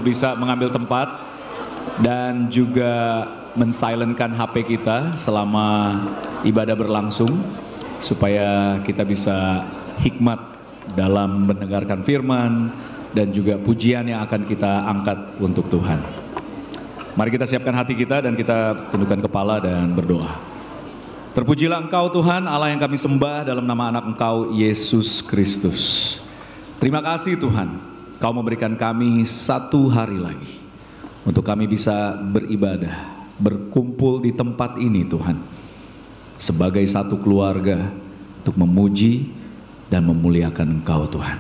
bisa mengambil tempat dan juga men-silentkan HP kita selama ibadah berlangsung supaya kita bisa hikmat dalam mendengarkan firman dan juga pujian yang akan kita angkat untuk Tuhan. Mari kita siapkan hati kita dan kita tundukkan kepala dan berdoa. Terpujilah Engkau Tuhan Allah yang kami sembah dalam nama anak Engkau Yesus Kristus. Terima kasih Tuhan, Kau memberikan kami satu hari lagi untuk kami bisa beribadah, berkumpul di tempat ini Tuhan, sebagai satu keluarga untuk memuji dan memuliakan Engkau Tuhan.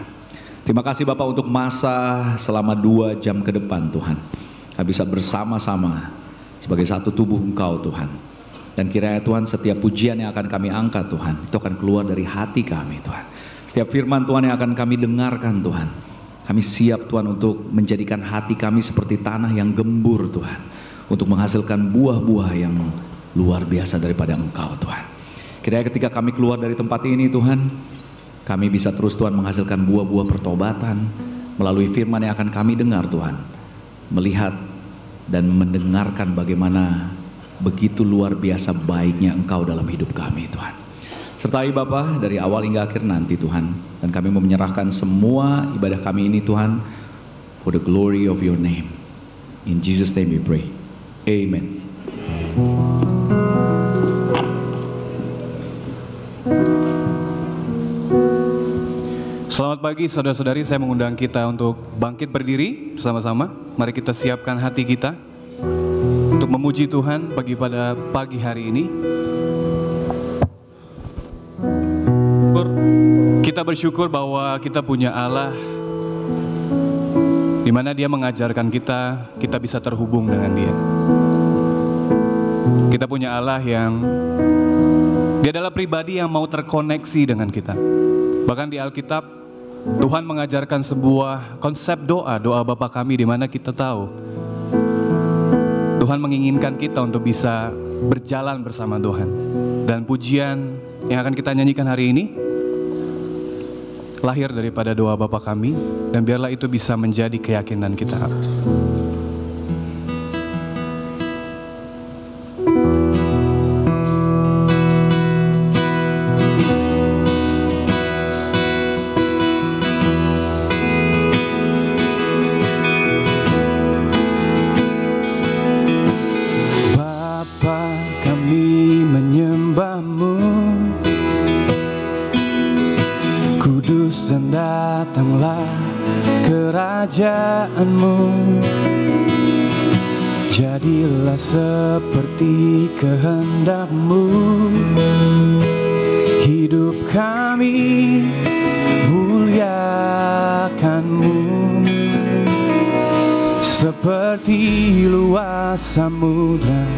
Terima kasih Bapak untuk masa selama 2 jam ke depan Tuhan. Kami bisa bersama-sama sebagai satu tubuh Engkau Tuhan. Dan kiranya Tuhan setiap pujian yang akan kami angkat Tuhan, itu akan keluar dari hati kami Tuhan. Setiap firman Tuhan yang akan kami dengarkan Tuhan, kami siap Tuhan untuk menjadikan hati kami seperti tanah yang gembur Tuhan, untuk menghasilkan buah-buah yang luar biasa daripada Engkau Tuhan. Kiranya ketika kami keluar dari tempat ini Tuhan, kami bisa terus Tuhan menghasilkan buah-buah pertobatan melalui firman yang akan kami dengar Tuhan. Melihat dan mendengarkan bagaimana begitu luar biasa baiknya Engkau dalam hidup kami Tuhan. Sertai Bapa dari awal hingga akhir nanti Tuhan. Dan kami mau menyerahkan semua ibadah kami ini Tuhan, for the glory of your name. In Jesus' name we pray. Amen. Selamat pagi saudara-saudari, saya mengundang kita untuk bangkit berdiri bersama-sama. Mari kita siapkan hati kita untuk memuji Tuhan pada pagi hari ini. Kita bersyukur bahwa kita punya Allah di mana Dia mengajarkan kita bisa terhubung dengan Dia. Kita punya Allah yang Dia adalah pribadi yang mau terkoneksi dengan kita. Bahkan di Alkitab Tuhan mengajarkan sebuah konsep doa Bapa kami, di mana kita tahu Tuhan menginginkan kita untuk bisa berjalan bersama Tuhan. Dan pujian yang akan kita nyanyikan hari ini lahir daripada doa Bapa kami, dan biarlah itu bisa menjadi keyakinan kita. Kerajaanmu, jadilah seperti kehendak-Mu. Hidup kami muliakan-Mu, seperti luas samudra,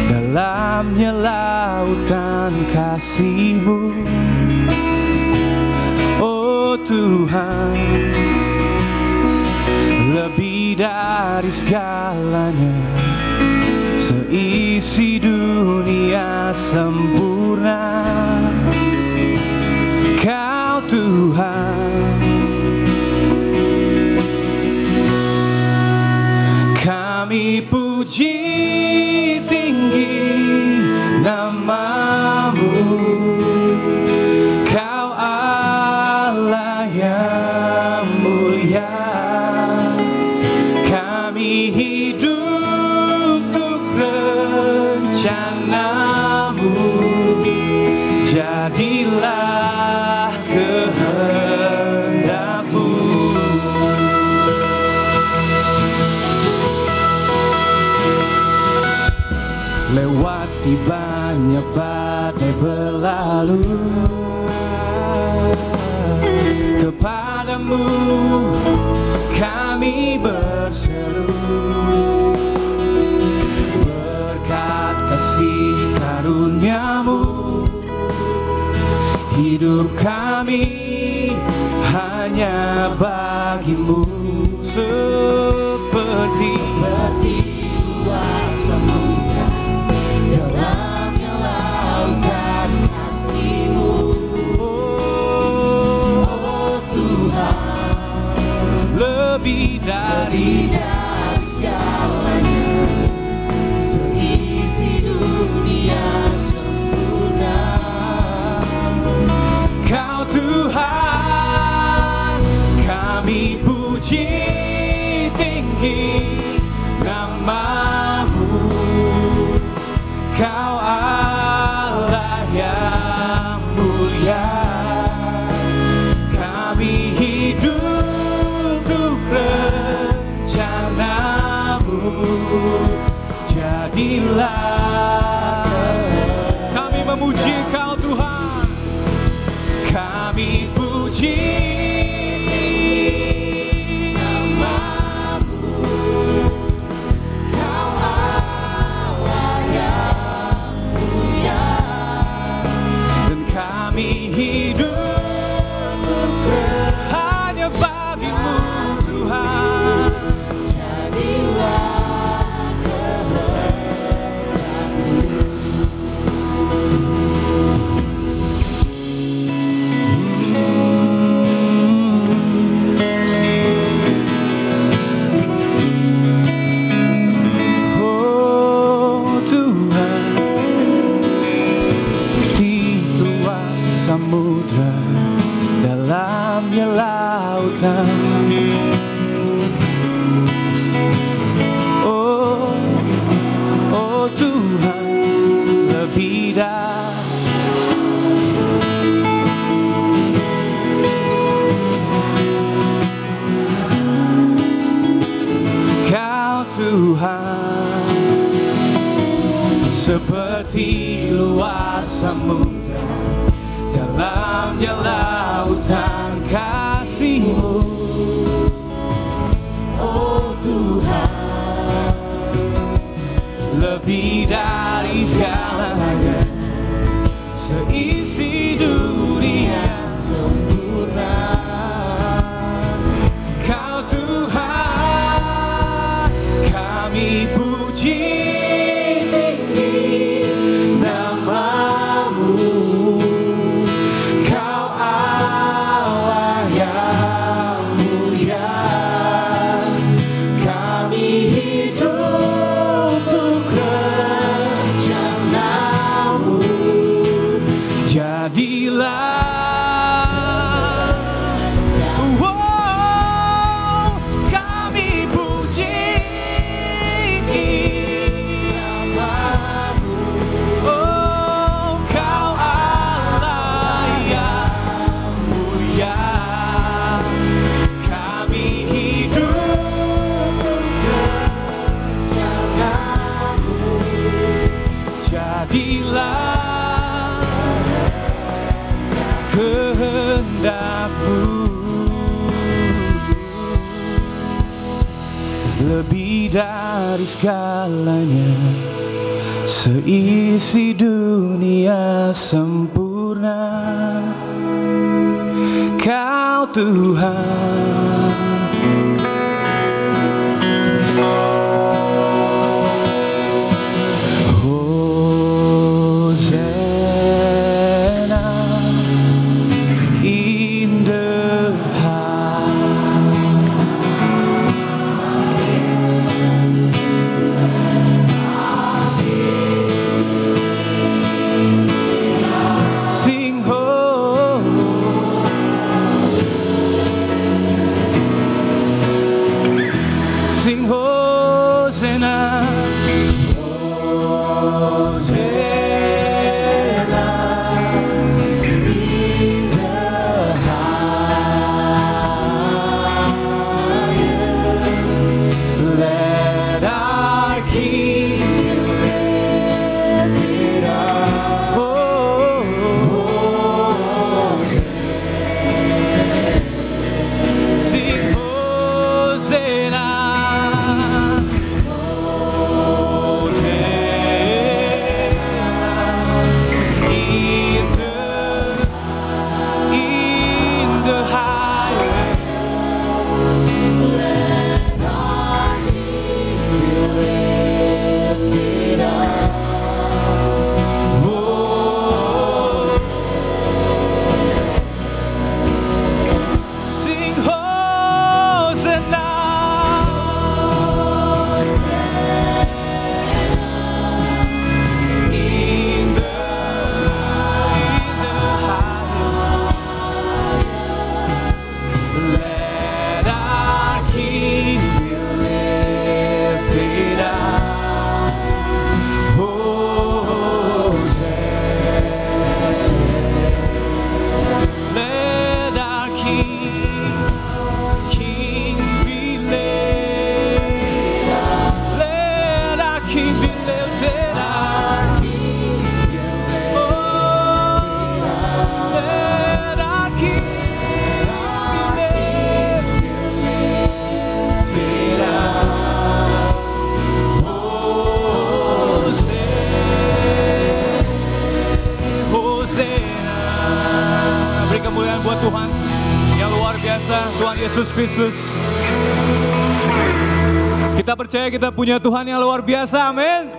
dalamnya lautan kasih-Mu. Oh Tuhan, lebih dari segalanya, seisi dunia sempurna. Kau Tuhan, kami puji tinggi nama-Mu. Kau Allah yang mulia, kami hidup untuk rencana-Mu. Jadilah kehendak-Mu. Lewati banyak badai berlalu, kepadamu kami berseru. Berkat kasih karunia-Mu, hidup kami hanya bagi-Mu. Seperti luas samudra, dalamnya lautan kasih-Mu. Oh Tuhan, lebih dari tinggi namamu, Kau Allah yang mulia. Kami hidup untuk rencanamu, jadilah. Kami memuji Kau Tuhan, kami puji namamu, Kau Allah yang mulia. Dan kami hidup hanya bagimu Tuhan, jadilah samudra, dalamnya lautan. Oh, oh Tuhan, lebih dari Kau Tuhan, seperti luas samudra, dalamnya lautan kasih-Mu. Oh Tuhan, lebih dari segalanya, seisi dunia sempurna. Kau Tuhan, kami puji tinggi namamu, kehendak-Mu, lebih dari segalanya, seisi dunia sempurna. Kau Tuhan, Yesus. Kita percaya kita punya Tuhan yang luar biasa, amin.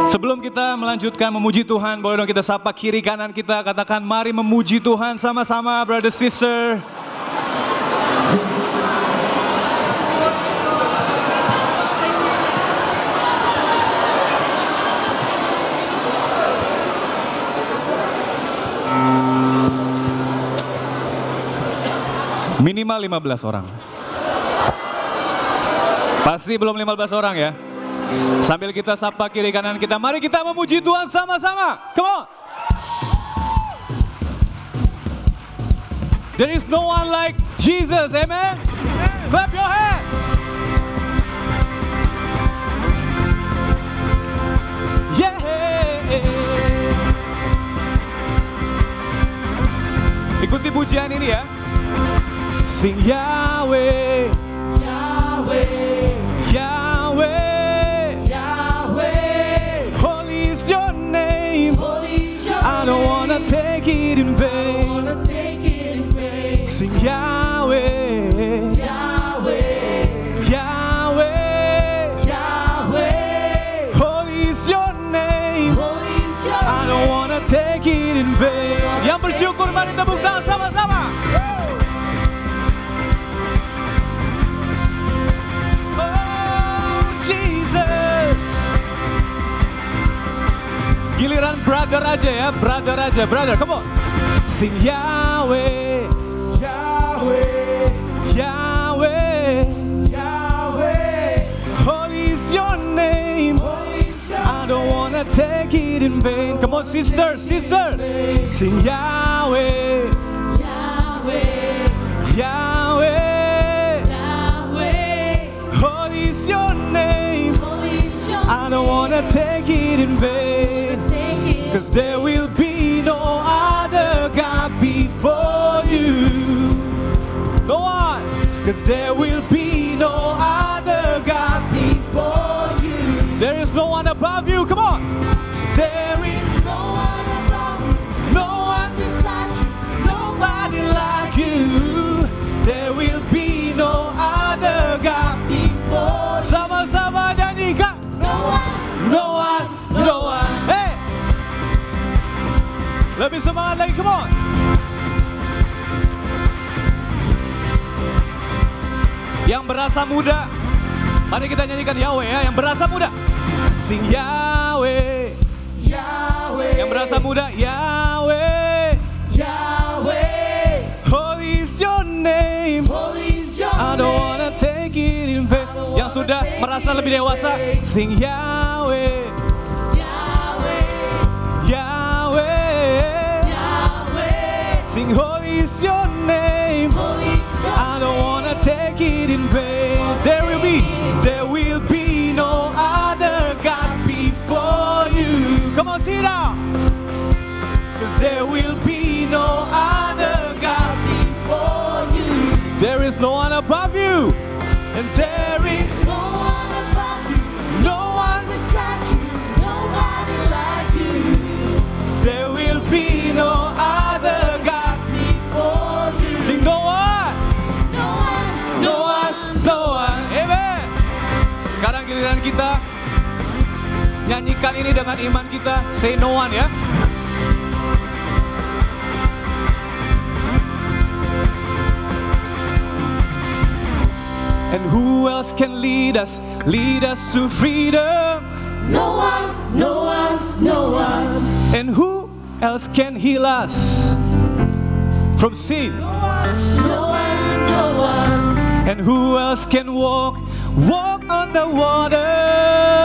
Sebelum kita melanjutkan memuji Tuhan, boleh dong kita sapa kiri kanan kita, katakan mari memuji Tuhan sama-sama, brother sister. Minimal 15 orang. Pasti belum 15 orang ya. Sambil kita sapa kiri kanan kita, mari kita memuji Tuhan sama-sama. Come on. There is no one like Jesus, amen. Clap your hands. Yeah. Ikuti pujian ini ya. Sing Yahweh, Yahweh, Yahweh, Yahweh. Holy is your name. I don't wanna take it in vain. Sing Yahweh, Yahweh, Yahweh, Yahweh. Holy is your name. I don't wanna take it in vain. Yang bersyukur mari tepuk tangan sama-sama. Giliran brother aja ya, brother aja, brother, come on. Sing Yahweh, Yahweh, Yahweh, Yahweh. Holy is your name. I don't wanna take it in vain. Come on, sisters, sisters. Sing Yahweh, Yahweh, Yahweh, Yahweh. Holy is your name. I don't wanna take it in vain. 'Cause there will be no other God before you. No one. 'Cause there will be no other God before you. There is no one above you. Come on. There is no one above you. No one beside you. Nobody like you. There will be no other God before you. Sama-sama nyanyikan. No one. No one. No one. Hey. Lebih semangat lagi, come on. Yang berasa muda, mari kita nyanyikan Yahweh ya, yang berasa muda. Sing Yahweh, Yahweh. Yang berasa muda, Yahweh, Yahweh. Holy is your name. I don't wanna take it in vain. Yang sudah merasa lebih dewasa, sing Yahweh, Yahweh, Yahweh. Sing holy is your name. I don't wanna take it in vain. There will be no other God before you. Come on, sit down. 'Cause there will be no other God before you. There is no one above you, and there is no one above you. No one beside you. Nobody like you. There will be no other God before you. Sing no one. No one. No one. No one. Amen. Sekarang giliran kita nyanyikan ini dengan iman kita. Say no one ya. And who else can lead us to freedom? No one, no one, no one. And who else can heal us from sin? No one, no one, no one. And who else can walk on the water?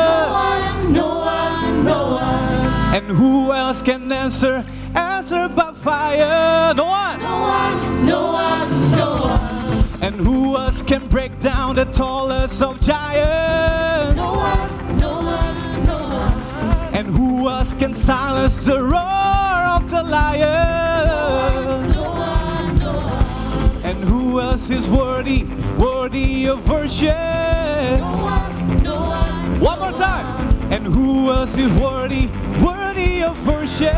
No one, no one, no one. And who else can answer by fire? No one, no one, no one, no one. And who else can break down the tallest of giants? No one, no one, no one. And who else can silence the roar of the lion? No one, no one. And who else is worthy of worship? No one, no one. One more time. And who else is worthy of worship?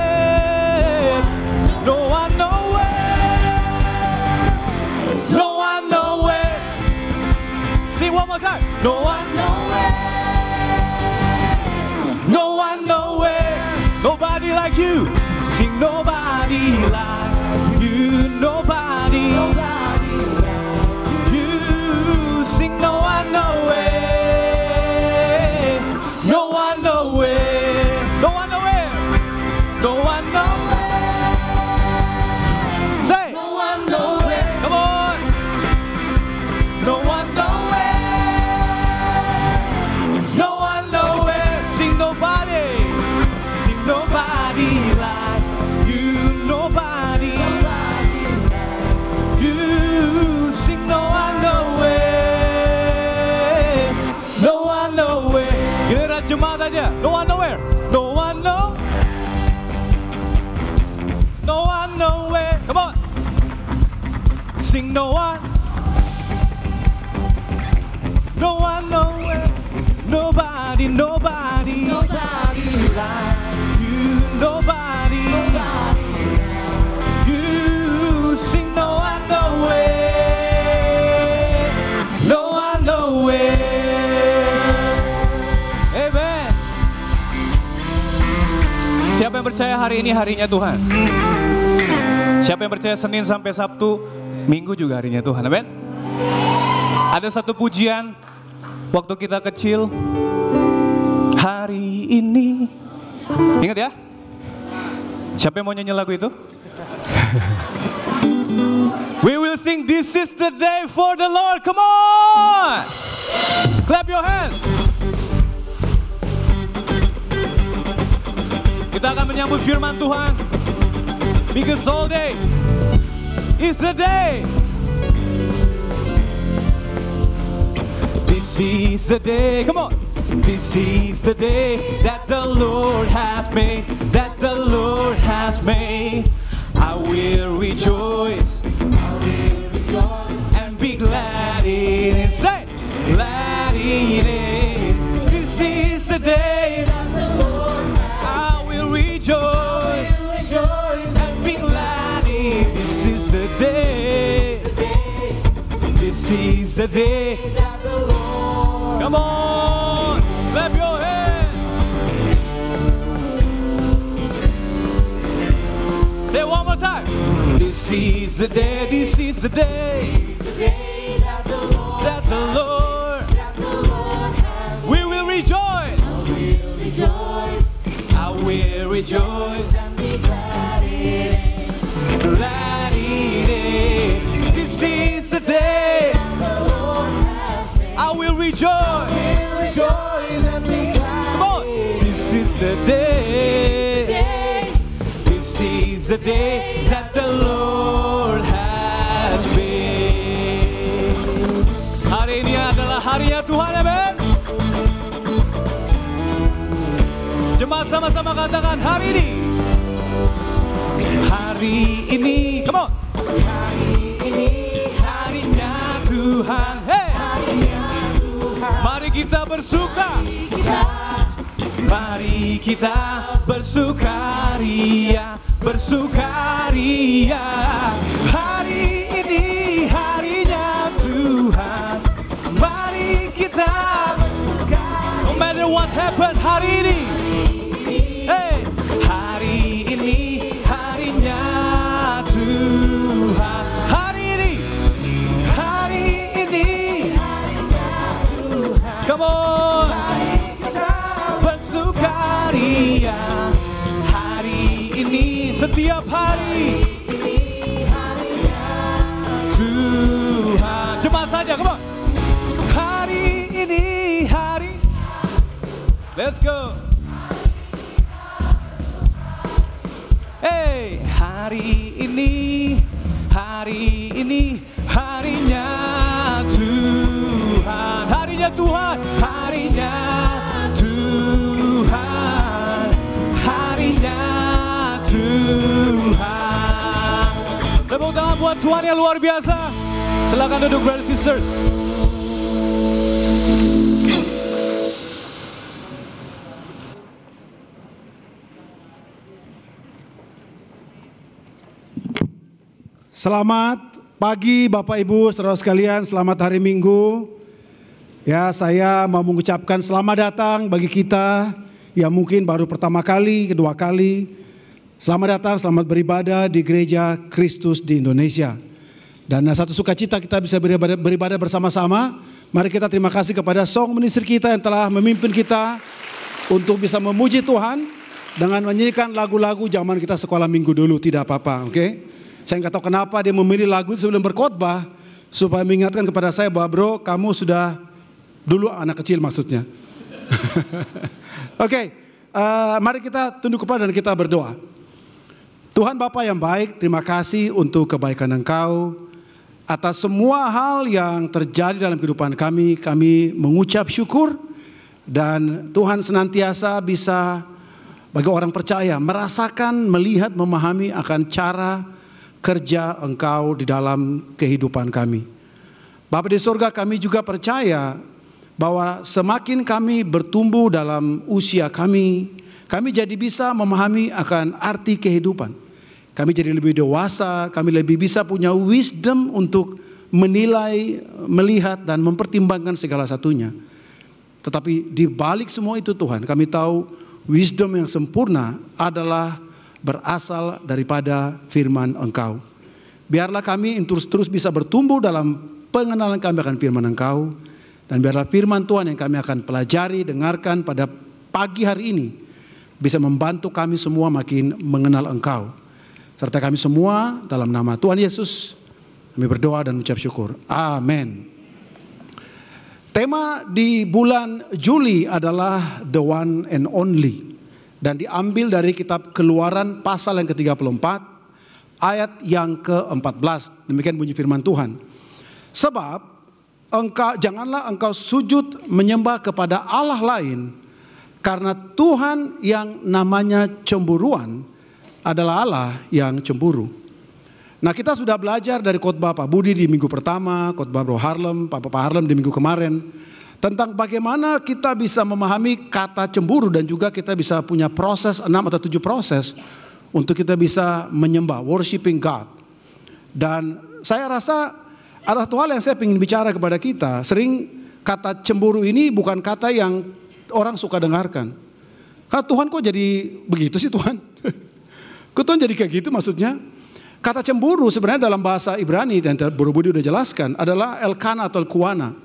No one, nowhere. No one, nowhere. more time. No one nowhere. Nobody like you. Sing nobody like you. Nobody like you. Sing no one nowhere. No one nowhere. No one nowhere. No one nowhere. Say. No one nowhere. Come on. No one nowhere. No one nowhere. Sing nobody. Sing nobody like you. Nobody. You. Sing no one nowhere. No one nowhere. Giliran jemaat aja. No one nowhere. No one no. No one nowhere. Come on. Sing no one. No one nowhere. Nobody, nobody. Nobody like you. Nobody. Nobody like you. Sing no one nowhere. No one nowhere. Amen. Siapa yang percaya hari ini harinya Tuhan? Siapa yang percaya Senin sampai Sabtu, Minggu juga harinya Tuhan? Amin. Ada satu pujian waktu kita kecil, hari ini. Ingat ya? Siapa yang mau nyanyi lagu itu? We will sing This is the day for the Lord. Come on! Clap your hands. Kita akan menyambut firman Tuhan. Because all day is the day. This is the day, come on. This is the day that the Lord has made, that the Lord has made. I will rejoice, and be glad in it. Say, glad in it. This is the day that the Lord has made. I will rejoice, and be glad in it. This is the day. This is the day that the Lord. Come on, clap your hands. Say one more time. This is the day. This is the day. That the Lord has. We will rejoice. I will rejoice and be glad in it. Glad in it. This is the day. I will rejoice. And be glad. Come on. This is the day. This is the day that the Lord has made. Hari ini adalah harinya Tuhan, amen. Jemaat sama-sama katakan hari ini. Hari ini. Come on. Hari ini harinya Tuhan. Hey. Mari kita bersuka. Mari kita bersukaria, bersukaria. Hari ini harinya Tuhan. Mari kita bersukaria. No matter what happened hari ini. Hey, hari ini harinya Tuhan. Hari ini come on, bersukaria hari ini, setiap hari Tuhan. Cepat saja, come on. Hari ini, hari. Let's go. Hey, hari ini harinya Tuhan. Harinya Tuhan, harinya Tuhan, harinya Tuhan. Tepuk tangan buat Tuhan yang luar biasa. Silakan duduk, brothers and sisters. Selamat pagi Bapak Ibu saudara sekalian, selamat hari Minggu. Ya, saya mau mengucapkan selamat datang bagi kita yang mungkin baru pertama kali, kedua kali. Selamat datang, selamat beribadah di Gereja Kristus di Indonesia. Dan satu sukacita kita bisa beribadah bersama-sama. Mari kita terima kasih kepada song ministry kita yang telah memimpin kita untuk bisa memuji Tuhan dengan menyanyikan lagu-lagu zaman kita sekolah minggu dulu. Tidak apa-apa, oke? Saya nggak tahu kenapa dia memilih lagu sebelum berkhotbah supaya mengingatkan kepada saya bahwa bro, kamu sudah dulu anak kecil maksudnya. Oke, mari kita tunduk kepala dan kita berdoa. Tuhan Bapa yang baik, terima kasih untuk kebaikan Engkau. Atas semua hal yang terjadi dalam kehidupan kami mengucap syukur. Dan Tuhan senantiasa bisa bagi orang percaya merasakan, melihat, memahami akan cara kerja Engkau di dalam kehidupan kami. Bapa di surga, kami juga percaya bahwa semakin kami bertumbuh dalam usia kami jadi bisa memahami akan arti kehidupan. Kami jadi lebih dewasa, kami lebih bisa punya wisdom untuk menilai, melihat dan mempertimbangkan segala satunya. Tetapi di balik semua itu Tuhan, kami tahu wisdom yang sempurna adalah berasal daripada firman Engkau. Biarlah kami terus bisa bertumbuh dalam pengenalan kami akan firman Engkau. Dan biarlah firman Tuhan yang kami akan pelajari, dengarkan pada pagi hari ini bisa membantu kami semua makin mengenal Engkau. Serta kami semua dalam nama Tuhan Yesus kami berdoa dan mengucap syukur. Amin. Tema di bulan Juli adalah The One and Only. Dan diambil dari kitab Keluaran pasal yang ke-34 ayat yang ke-14. Demikian bunyi firman Tuhan. Sebab janganlah engkau sujud menyembah kepada Allah lain, karena Tuhan yang namanya cemburuan adalah Allah yang cemburu. Nah, kita sudah belajar dari khotbah Pak Budi di minggu pertama, khotbah Bro Harlem, Pak Harlem di minggu kemarin, tentang bagaimana kita bisa memahami kata cemburu dan juga kita bisa punya proses 6 atau 7 proses untuk kita bisa menyembah, worshiping God. Dan saya rasa ada satu hal yang saya ingin bicara kepada kita. Sering kata cemburu ini bukan kata yang orang suka dengarkan. Kata Tuhan kok jadi begitu sih Tuhan? Kok Tuhan jadi kayak gitu maksudnya? Kata cemburu sebenarnya dalam bahasa Ibrani yang Bro Budi udah jelaskan adalah elkana atau kuana.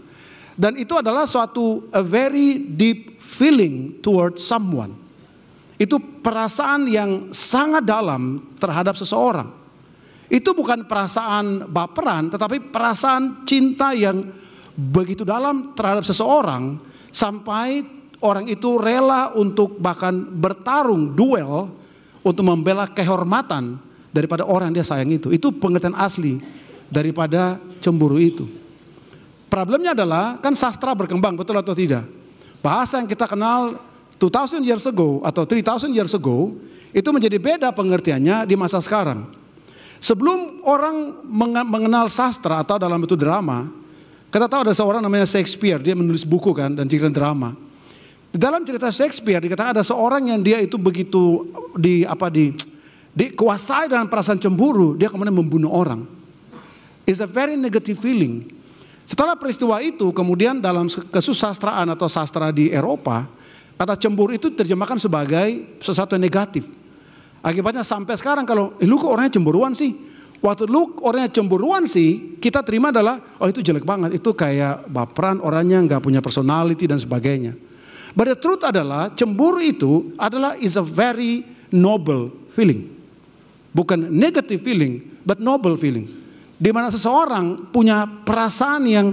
Dan itu adalah suatu a very deep feeling toward someone. Itu perasaan yang sangat dalam terhadap seseorang. Itu bukan perasaan baperan, tetapi perasaan cinta yang begitu dalam terhadap seseorang sampai orang itu rela untuk bahkan bertarung, duel untuk membela kehormatan daripada orang dia sayang itu. Itu pengertian asli daripada cemburu itu. Problemnya adalah kan sastra berkembang, betul atau tidak? Bahasa yang kita kenal 2000 years ago atau 3000 years ago itu menjadi beda pengertiannya di masa sekarang. Sebelum orang mengenal sastra atau dalam bentuk drama, kita tahu ada seorang namanya Shakespeare, dia menulis buku kan dan cerita drama. Di dalam cerita Shakespeare dikatakan ada seorang yang dia itu begitu dikuasai dengan perasaan cemburu, dia kemudian membunuh orang. It's a very negative feeling. Setelah peristiwa itu kemudian dalam kesusastraan atau sastra di Eropa, kata cemburu itu terjemahkan sebagai sesuatu yang negatif. Akibatnya sampai sekarang kalau lu kok orangnya cemburuan sih. Waktu lu orangnya cemburuan sih, kita terima adalah oh itu jelek banget, itu kayak baperan, orangnya nggak punya personality dan sebagainya. But the truth adalah cemburu itu adalah is a very noble feeling. Bukan negative feeling, but noble feeling. Di mana seseorang punya perasaan yang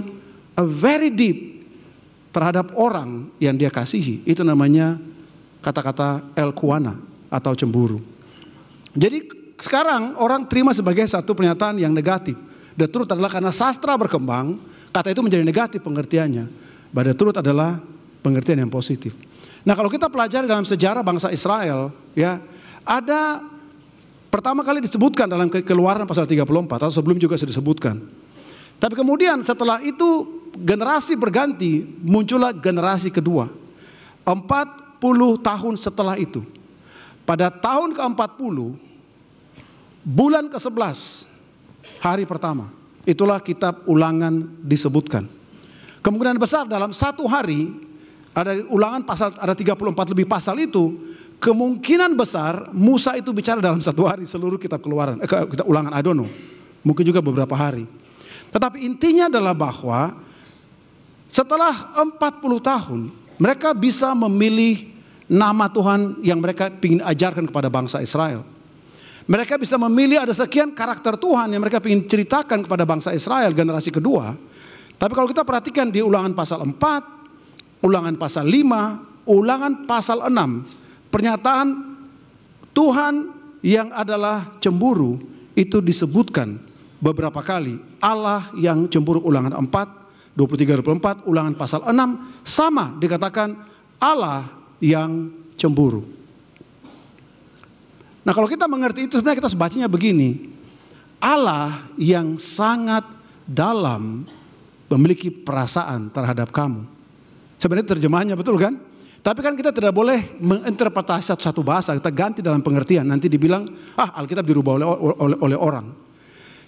very deep terhadap orang yang dia kasihi. Itu namanya kata-kata elkuana atau cemburu. Jadi sekarang orang terima sebagai satu pernyataan yang negatif. The truth adalah karena sastra berkembang, kata itu menjadi negatif pengertiannya. But the truth adalah pengertian yang positif. Nah, kalau kita pelajari dalam sejarah bangsa Israel, ya, ada pertama kali disebutkan dalam Keluaran pasal 34 atau sebelum juga sudah disebutkan. Tapi kemudian setelah itu generasi berganti, muncullah generasi kedua. 40 tahun setelah itu, pada tahun ke-40, bulan ke-11, hari pertama, itulah kitab Ulangan disebutkan. Kemungkinan besar dalam satu hari, ada ulangan pasal, ada 34 lebih pasal itu, kemungkinan besar Musa itu bicara dalam satu hari seluruh kitab Keluaran, kitab Ulangan, I don't know. Mungkin juga beberapa hari. Tetapi intinya adalah bahwa setelah 40 tahun, mereka bisa memilih nama Tuhan yang mereka ingin ajarkan kepada bangsa Israel. Mereka bisa memilih ada sekian karakter Tuhan yang mereka ingin ceritakan kepada bangsa Israel generasi kedua. Tapi kalau kita perhatikan di Ulangan pasal 4, Ulangan pasal 5, Ulangan pasal 6, pernyataan Tuhan yang adalah cemburu itu disebutkan beberapa kali. Allah yang cemburu, Ulangan 4, 23-24, Ulangan pasal 6, sama dikatakan Allah yang cemburu. Nah, kalau kita mengerti itu sebenarnya kita bacanya begini. Allah yang sangat dalam memiliki perasaan terhadap kamu. Sebenarnya terjemahannya betul kan? Tapi kan kita tidak boleh menginterpretasi satu bahasa, kita ganti dalam pengertian. Nanti dibilang, Alkitab dirubah oleh orang.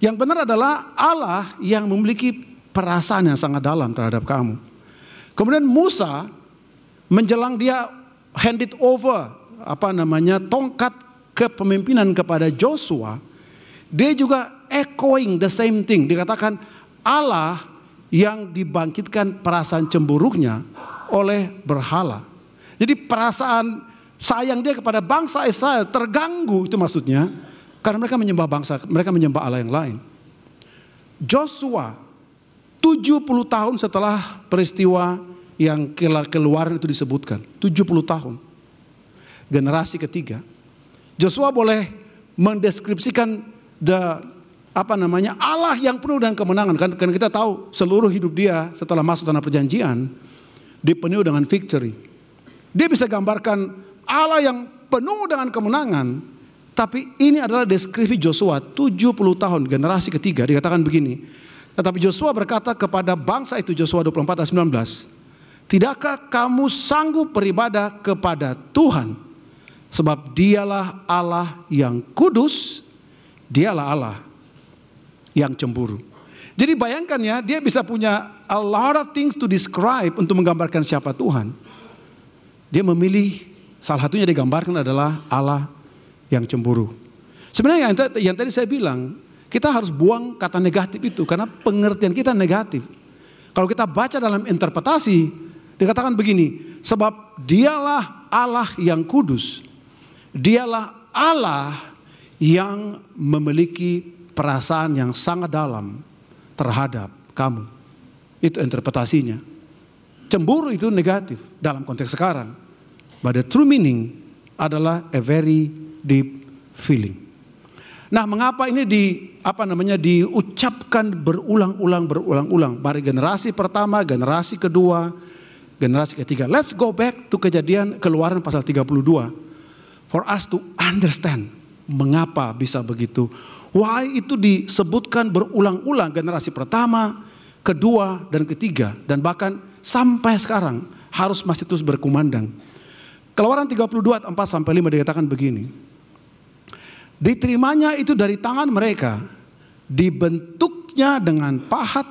Yang benar adalah Allah yang memiliki perasaan yang sangat dalam terhadap kamu. Kemudian Musa menjelang dia hand it over, tongkat kepemimpinan kepada Joshua, dia juga echoing the same thing. Dikatakan Allah yang dibangkitkan perasaan cemburunya oleh berhala. Jadi perasaan sayang dia kepada bangsa Israel terganggu, itu maksudnya, karena mereka menyembah Allah yang lain. Joshua 70 tahun setelah peristiwa yang Keluaran itu disebutkan, 70 tahun. Generasi ketiga. Joshua boleh mendeskripsikan Allah yang penuh dengan kemenangan. Karena kita tahu seluruh hidup dia setelah masuk tanah perjanjian dipenuhi dengan victory. Dia bisa gambarkan Allah yang penuh dengan kemenangan. Tapi ini adalah deskripsi Joshua 70 tahun generasi ketiga. Dikatakan begini. Tetapi Joshua berkata kepada bangsa itu, Joshua 24 ayat 19. Tidakkah kamu sanggup beribadah kepada Tuhan? Sebab dialah Allah yang kudus, dialah Allah yang cemburu. Jadi bayangkan ya, dia bisa punya a lot of things to describe untuk menggambarkan siapa Tuhan. Dia memilih, salah satunya digambarkan adalah Allah yang cemburu. Sebenarnya yang tadi saya bilang, kita harus buang kata negatif itu, karena pengertian kita negatif. Kalau kita baca dalam interpretasi, dikatakan begini, sebab dialah Allah yang kudus. Dialah Allah yang memiliki perasaan yang sangat dalam terhadap kamu. Itu interpretasinya. Cemburu itu negatif dalam konteks sekarang. But the true meaning adalah a very deep feeling. Nah, mengapa ini diucapkan berulang-ulang dari generasi pertama, generasi kedua, generasi ketiga. Let's go back to kejadian Keluaran pasal 32. For us to understand mengapa bisa begitu. Why itu disebutkan berulang-ulang generasi pertama, kedua, dan ketiga. Dan bahkan sampai sekarang harus masih terus berkumandang. Keluaran 32 ayat 4-5 dikatakan begini. Diterimanya itu dari tangan mereka, dibentuknya dengan pahat,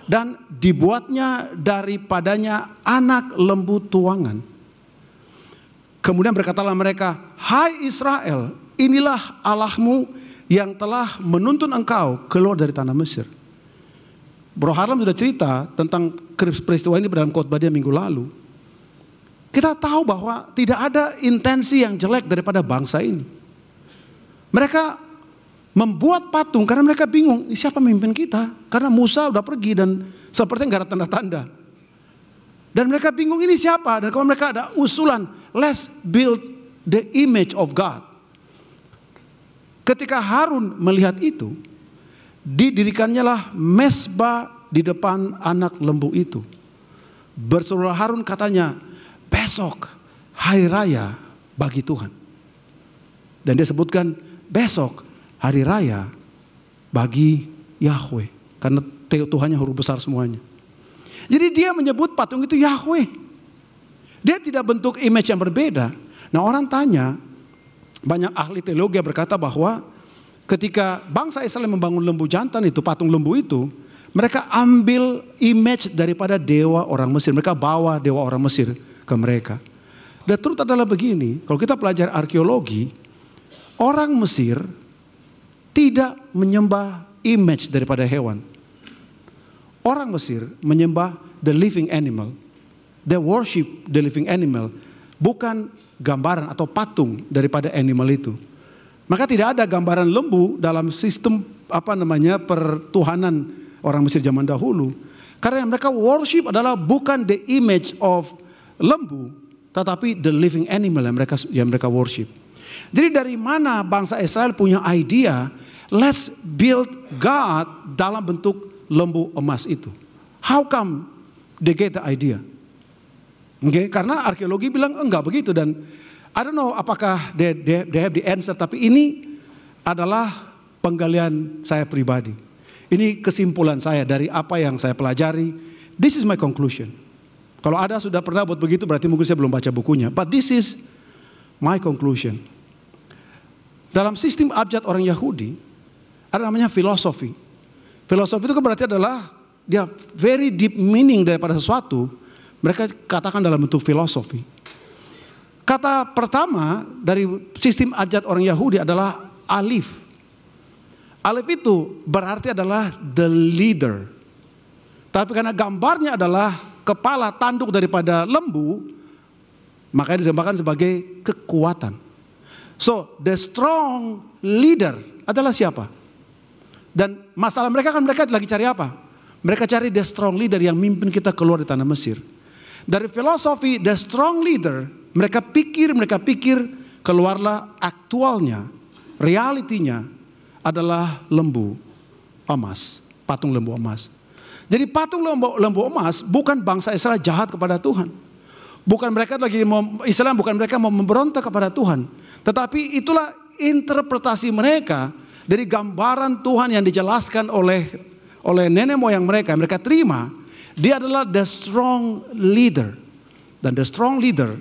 dan dibuatnya daripadanya anak lembu tuangan. Kemudian berkatalah mereka, hai Israel, inilah Allahmu yang telah menuntun engkau keluar dari tanah Mesir. Bro Harlam sudah cerita tentang peristiwa ini dalam khotbah dia minggu lalu. Kita tahu bahwa tidak ada intensi yang jelek daripada bangsa ini. Mereka membuat patung karena mereka bingung, siapa memimpin kita? Karena Musa sudah pergi dan sepertinya nggak ada tanda-tanda. Dan mereka bingung ini siapa? Dan kalau mereka ada usulan, let's build the image of God. Ketika Harun melihat itu, didirikannya lah mesbah di depan anak lembu itu. Berserulah Harun katanya, besok hari raya bagi Tuhan. Dan dia sebutkan besok hari raya bagi Yahweh. Karena Tuhannya huruf besar semuanya. Jadi dia menyebut patung itu Yahweh. Dia tidak bentuk image yang berbeda. Nah, orang tanya, banyak ahli teologi berkata bahwa ketika bangsa Israel membangun lembu jantan itu, patung lembu itu, Mereka ambil image daripada dewa orang Mesir. Mereka bawa dewa orang Mesir ke mereka. The truth adalah begini, kalau kita pelajari arkeologi, orang Mesir tidak menyembah image daripada hewan. Orang Mesir menyembah the living animal. They worship the living animal. Bukan gambaran atau patung daripada animal itu. Maka tidak ada gambaran lembu dalam sistem pertuhanan orang Mesir zaman dahulu. Karena yang mereka worship adalah bukan the image of lembu, tetapi the living animal yang mereka worship. Jadi dari mana bangsa Israel punya idea, let's build God dalam bentuk lembu emas itu? How come they get the idea? Karena arkeologi bilang enggak begitu, dan I don't know apakah they have the answer, tapi ini adalah penggalian saya pribadi. Ini kesimpulan saya dari apa yang saya pelajari. This is my conclusion. Kalau ada sudah pernah buat begitu berarti mungkin saya belum baca bukunya. But this is my conclusion. Dalam sistem abjad orang Yahudi ada namanya filosofi. Filosofi itu berarti adalah dia very deep meaning daripada sesuatu. Mereka katakan dalam bentuk filosofi. Kata pertama dari sistem abjad orang Yahudi adalah alif. Alif itu berarti adalah the leader. Tapi karena gambarnya adalah kepala tanduk daripada lembu, makanya disebutkan sebagai kekuatan. So the strong leader adalah siapa? Dan masalah mereka lagi cari apa? Mereka cari the strong leader yang mimpin kita keluar di tanah Mesir. Dari filosofi the strong leader, mereka pikir keluarlah aktualnya, realitinya adalah lembu emas, patung lembu emas. Jadi patung lembu emas bukan bangsa Israel jahat kepada Tuhan. Bukan mereka mau memberontak kepada Tuhan. Tetapi itulah interpretasi mereka dari gambaran Tuhan yang dijelaskan oleh nenek moyang mereka. Mereka terima dia adalah the strong leader. Dan the strong leader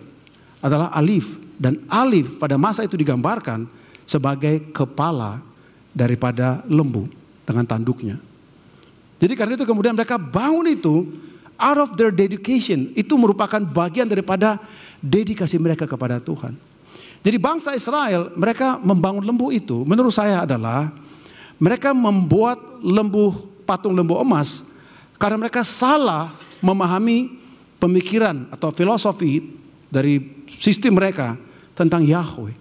adalah alif. Dan alif pada masa itu digambarkan sebagai kepala daripada lembu dengan tanduknya. Jadi karena itu kemudian mereka bangun itu out of their dedication. Itu merupakan bagian daripada dedikasi mereka kepada Tuhan. Jadi bangsa Israel mereka membangun lembu itu menurut saya adalah mereka membuat patung lembu emas karena mereka salah memahami pemikiran atau filosofi dari sistem mereka tentang Yahweh.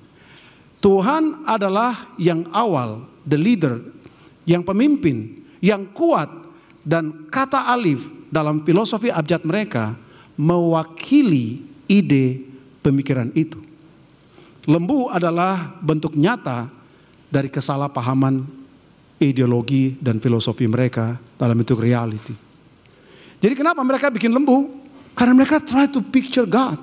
Tuhan adalah yang awal, the leader, yang pemimpin, yang kuat. Dan kata alif dalam filosofi abjad mereka mewakili ide pemikiran itu. Lembu adalah bentuk nyata dari kesalahpahaman ideologi dan filosofi mereka dalam bentuk reality. Jadi kenapa mereka bikin lembu? Karena mereka try to picture God.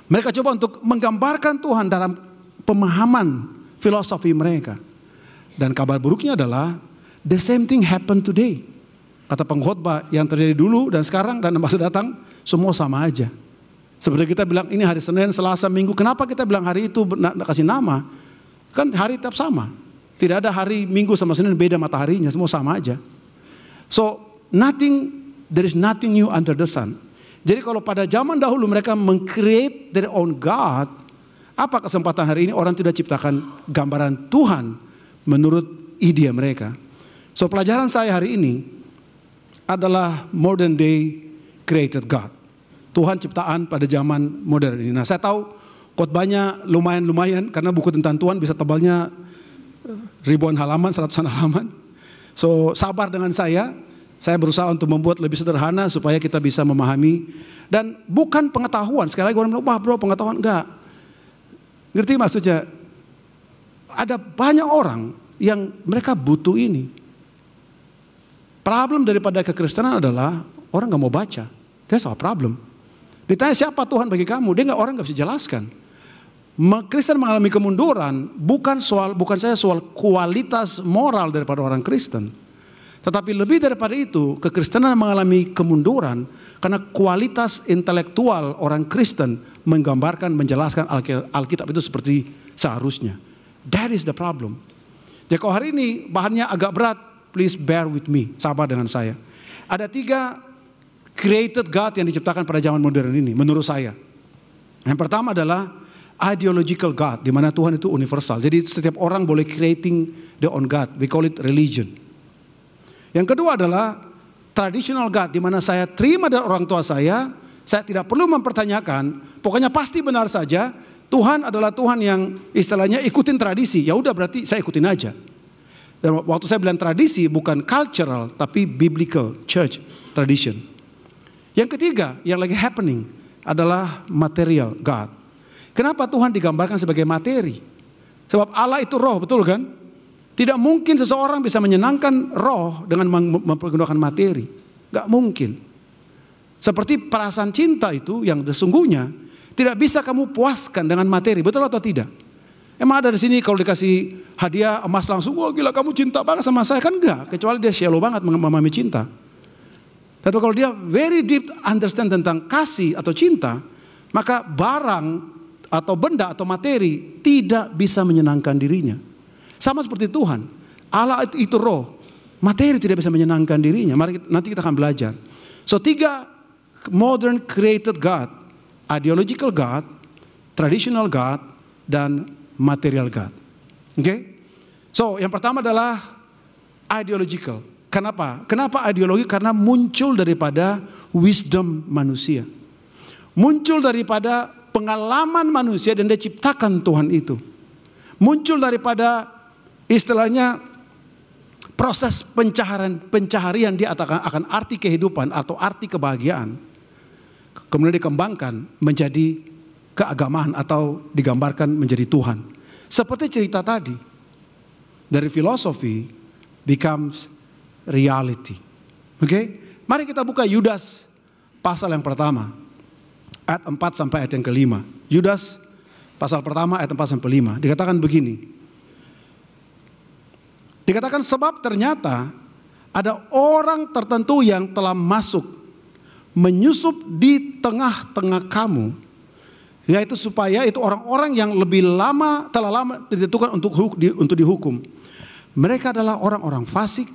Mereka coba untuk menggambarkan Tuhan dalam pemahaman filosofi mereka. Dan kabar buruknya adalah the same thing happen today. Kata pengkhotbah yang terjadi dulu dan sekarang dan masa datang semua sama aja. Seperti kita bilang ini hari Senin, Selasa, Minggu. Kenapa kita bilang hari itu kasih nama? Kan hari tetap sama. Tidak ada hari Minggu sama Senin beda mataharinya, semua sama aja. So there is nothing new under the sun. Jadi kalau pada zaman dahulu mereka meng-create their own God, apa kesempatan hari ini orang tidak ciptakan gambaran Tuhan menurut ide mereka. So pelajaran saya hari ini adalah modern day created God. Tuhan ciptaan pada zaman modern ini. Nah saya tahu khotbahnya lumayan karena buku tentang Tuhan bisa tebalnya ribuan halaman, 100-an halaman. So sabar dengan saya berusaha untuk membuat lebih sederhana supaya kita bisa memahami. Dan bukan pengetahuan, sekali lagi orang bilang, wah bro pengetahuan, enggak. Ngerti maksudnya? Ada banyak orang yang mereka butuh ini. Problem daripada kekristenan adalah orang gak mau baca. That's our problem. Ditanya siapa Tuhan bagi kamu, orang gak bisa jelaskan. Kristen mengalami kemunduran bukan saja soal kualitas moral daripada orang Kristen. Tetapi lebih daripada itu, kekristenan mengalami kemunduran karena kualitas intelektual orang Kristen menggambarkan, menjelaskan Alkitab itu seperti seharusnya. That is the problem. Jadi kalau hari ini bahannya agak berat, please bear with me. Sabar dengan saya. Ada 3 created God yang diciptakan pada zaman modern ini menurut saya. Yang pertama adalah ideological God, di mana Tuhan itu universal. Jadi setiap orang boleh creating their own God. We call it religion. Yang kedua adalah traditional God, di mana saya terima dari orang tua saya tidak perlu mempertanyakan, pokoknya pasti benar saja. Tuhan adalah Tuhan yang istilahnya ikutin tradisi. Ya udah berarti saya ikutin aja. Dan waktu saya bilang tradisi bukan cultural tapi biblical church tradition. Yang ketiga yang lagi happening adalah material God. Kenapa Tuhan digambarkan sebagai materi? Sebab Allah itu roh, betul kan? Tidak mungkin seseorang bisa menyenangkan roh dengan menggunakan materi. Gak mungkin. Seperti perasaan cinta itu yang sesungguhnya tidak bisa kamu puaskan dengan materi, betul atau tidak? Emang ada di sini kalau dikasih hadiah emas langsung, wah gila kamu cinta banget sama saya, kan enggak, kecuali dia shallow banget memahami cinta. Tapi kalau dia very deep understand tentang kasih atau cinta, maka barang atau benda atau materi tidak bisa menyenangkan dirinya. Sama seperti Tuhan, Allah itu roh, materi tidak bisa menyenangkan dirinya. Mari nanti kita akan belajar. So 3 modern created God, ideological God, traditional God, dan material God. Oke? So yang pertama adalah ideological. Kenapa? Kenapa ideologi? Karena muncul daripada wisdom manusia. Muncul daripada pengalaman manusia dan dia ciptakan Tuhan itu. Muncul daripada istilahnya proses pencaharian dia akan arti kehidupan atau arti kebahagiaan. Kemudian dikembangkan menjadi keagamaan atau digambarkan menjadi Tuhan. Seperti cerita tadi, dari filosofi becomes reality. Oke? Mari kita buka Yudas pasal yang pertama, ayat 4 sampai ayat yang kelima. Yudas pasal pertama ayat 4 sampai 5. Dikatakan begini. Dikatakan sebab ternyata ada orang tertentu yang telah masuk, menyusup di tengah-tengah kamu, yaitu supaya itu orang-orang yang telah lama ditentukan untuk dihukum. Mereka adalah orang-orang fasik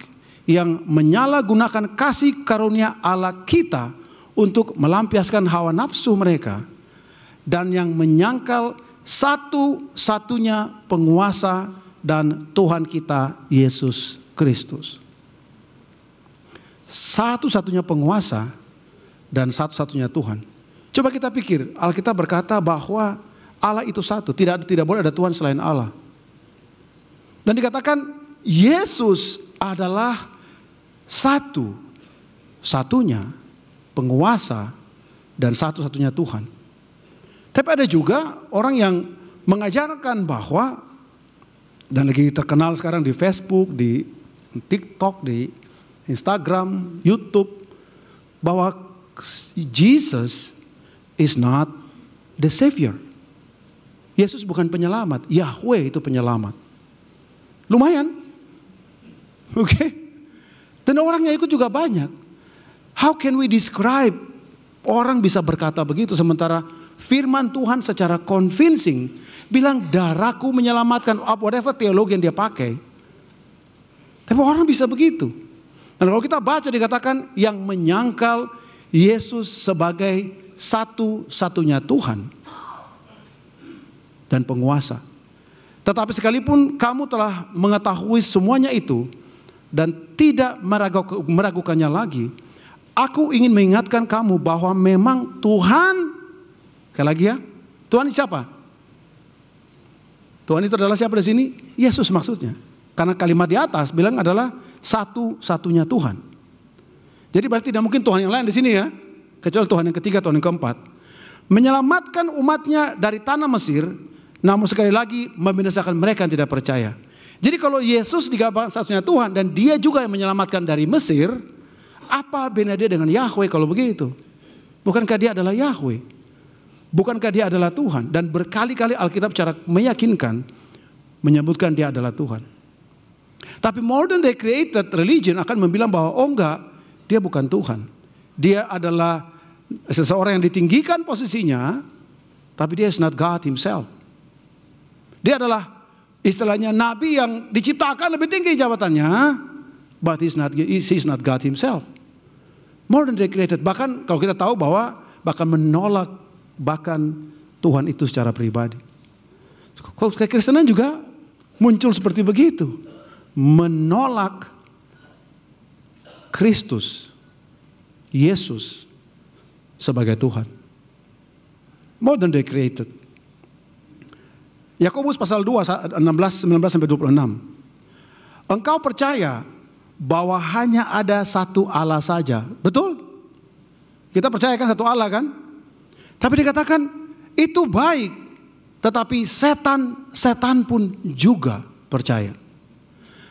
yang menyalahgunakan kasih karunia Allah kita untuk melampiaskan hawa nafsu mereka, dan yang menyangkal satu-satunya penguasa dan Tuhan kita Yesus Kristus. Satu-satunya penguasa dan satu-satunya Tuhan. Coba kita pikir, Alkitab berkata bahwa Allah itu satu, tidak boleh ada Tuhan selain Allah. Dan dikatakan Yesus adalah satu-satunya penguasa dan satu-satunya Tuhan. Tapi ada juga orang yang mengajarkan bahwa, dan lagi terkenal sekarang di Facebook, di TikTok, di Instagram, YouTube, bahwa Jesus is not the Savior. Yesus bukan penyelamat, Yahweh itu penyelamat. Lumayan. Oke. Dan orangnya ikut juga banyak. How can we describe orang bisa berkata begitu sementara firman Tuhan secara convincing bilang darahku menyelamatkan, whatever teologi yang dia pakai. Tapi orang bisa begitu. Dan kalau kita baca dikatakan yang menyangkal Yesus sebagai satu-satunya Tuhan dan penguasa. Tetapi sekalipun kamu telah mengetahui semuanya itu dan tidak meragukannya lagi, aku ingin mengingatkan kamu bahwa memang Tuhan, sekali lagi ya, Tuhan siapa? Tuhan itu adalah siapa di sini? Yesus maksudnya. Karena kalimat di atas bilang adalah satu-satunya Tuhan. Jadi berarti tidak mungkin Tuhan yang lain di sini ya. Kecuali Tuhan yang ketiga, Tuhan yang keempat. Menyelamatkan umatnya dari tanah Mesir, namun sekali lagi membinasakan mereka yang tidak percaya. Jadi kalau Yesus digambarkan satu-satunya Tuhan dan dia juga yang menyelamatkan dari Mesir, apa beda dia dengan Yahweh kalau begitu? Bukankah dia adalah Yahweh? Bukankah dia adalah Tuhan? Dan berkali-kali Alkitab secara meyakinkan menyebutkan dia adalah Tuhan. Tapi modern day created religion akan membilang bahwa oh enggak, dia bukan Tuhan. Dia adalah seseorang yang ditinggikan posisinya, tapi dia is not God himself. Dia adalah istilahnya nabi yang diciptakan lebih tinggi jabatannya, but he's not God himself. More than they created. Bahkan kalau kita tahu bahwa bahkan menolak bahkan Tuhan itu secara pribadi. Kekristenan juga muncul seperti begitu. Menolak Kristus, Yesus sebagai Tuhan. More than they created. Yakobus pasal 2, 19-26. Engkau percaya bahwa hanya ada satu Allah saja. Betul? Kita percaya kan satu Allah kan? Tapi dikatakan itu baik. Tetapi setan pun juga percaya.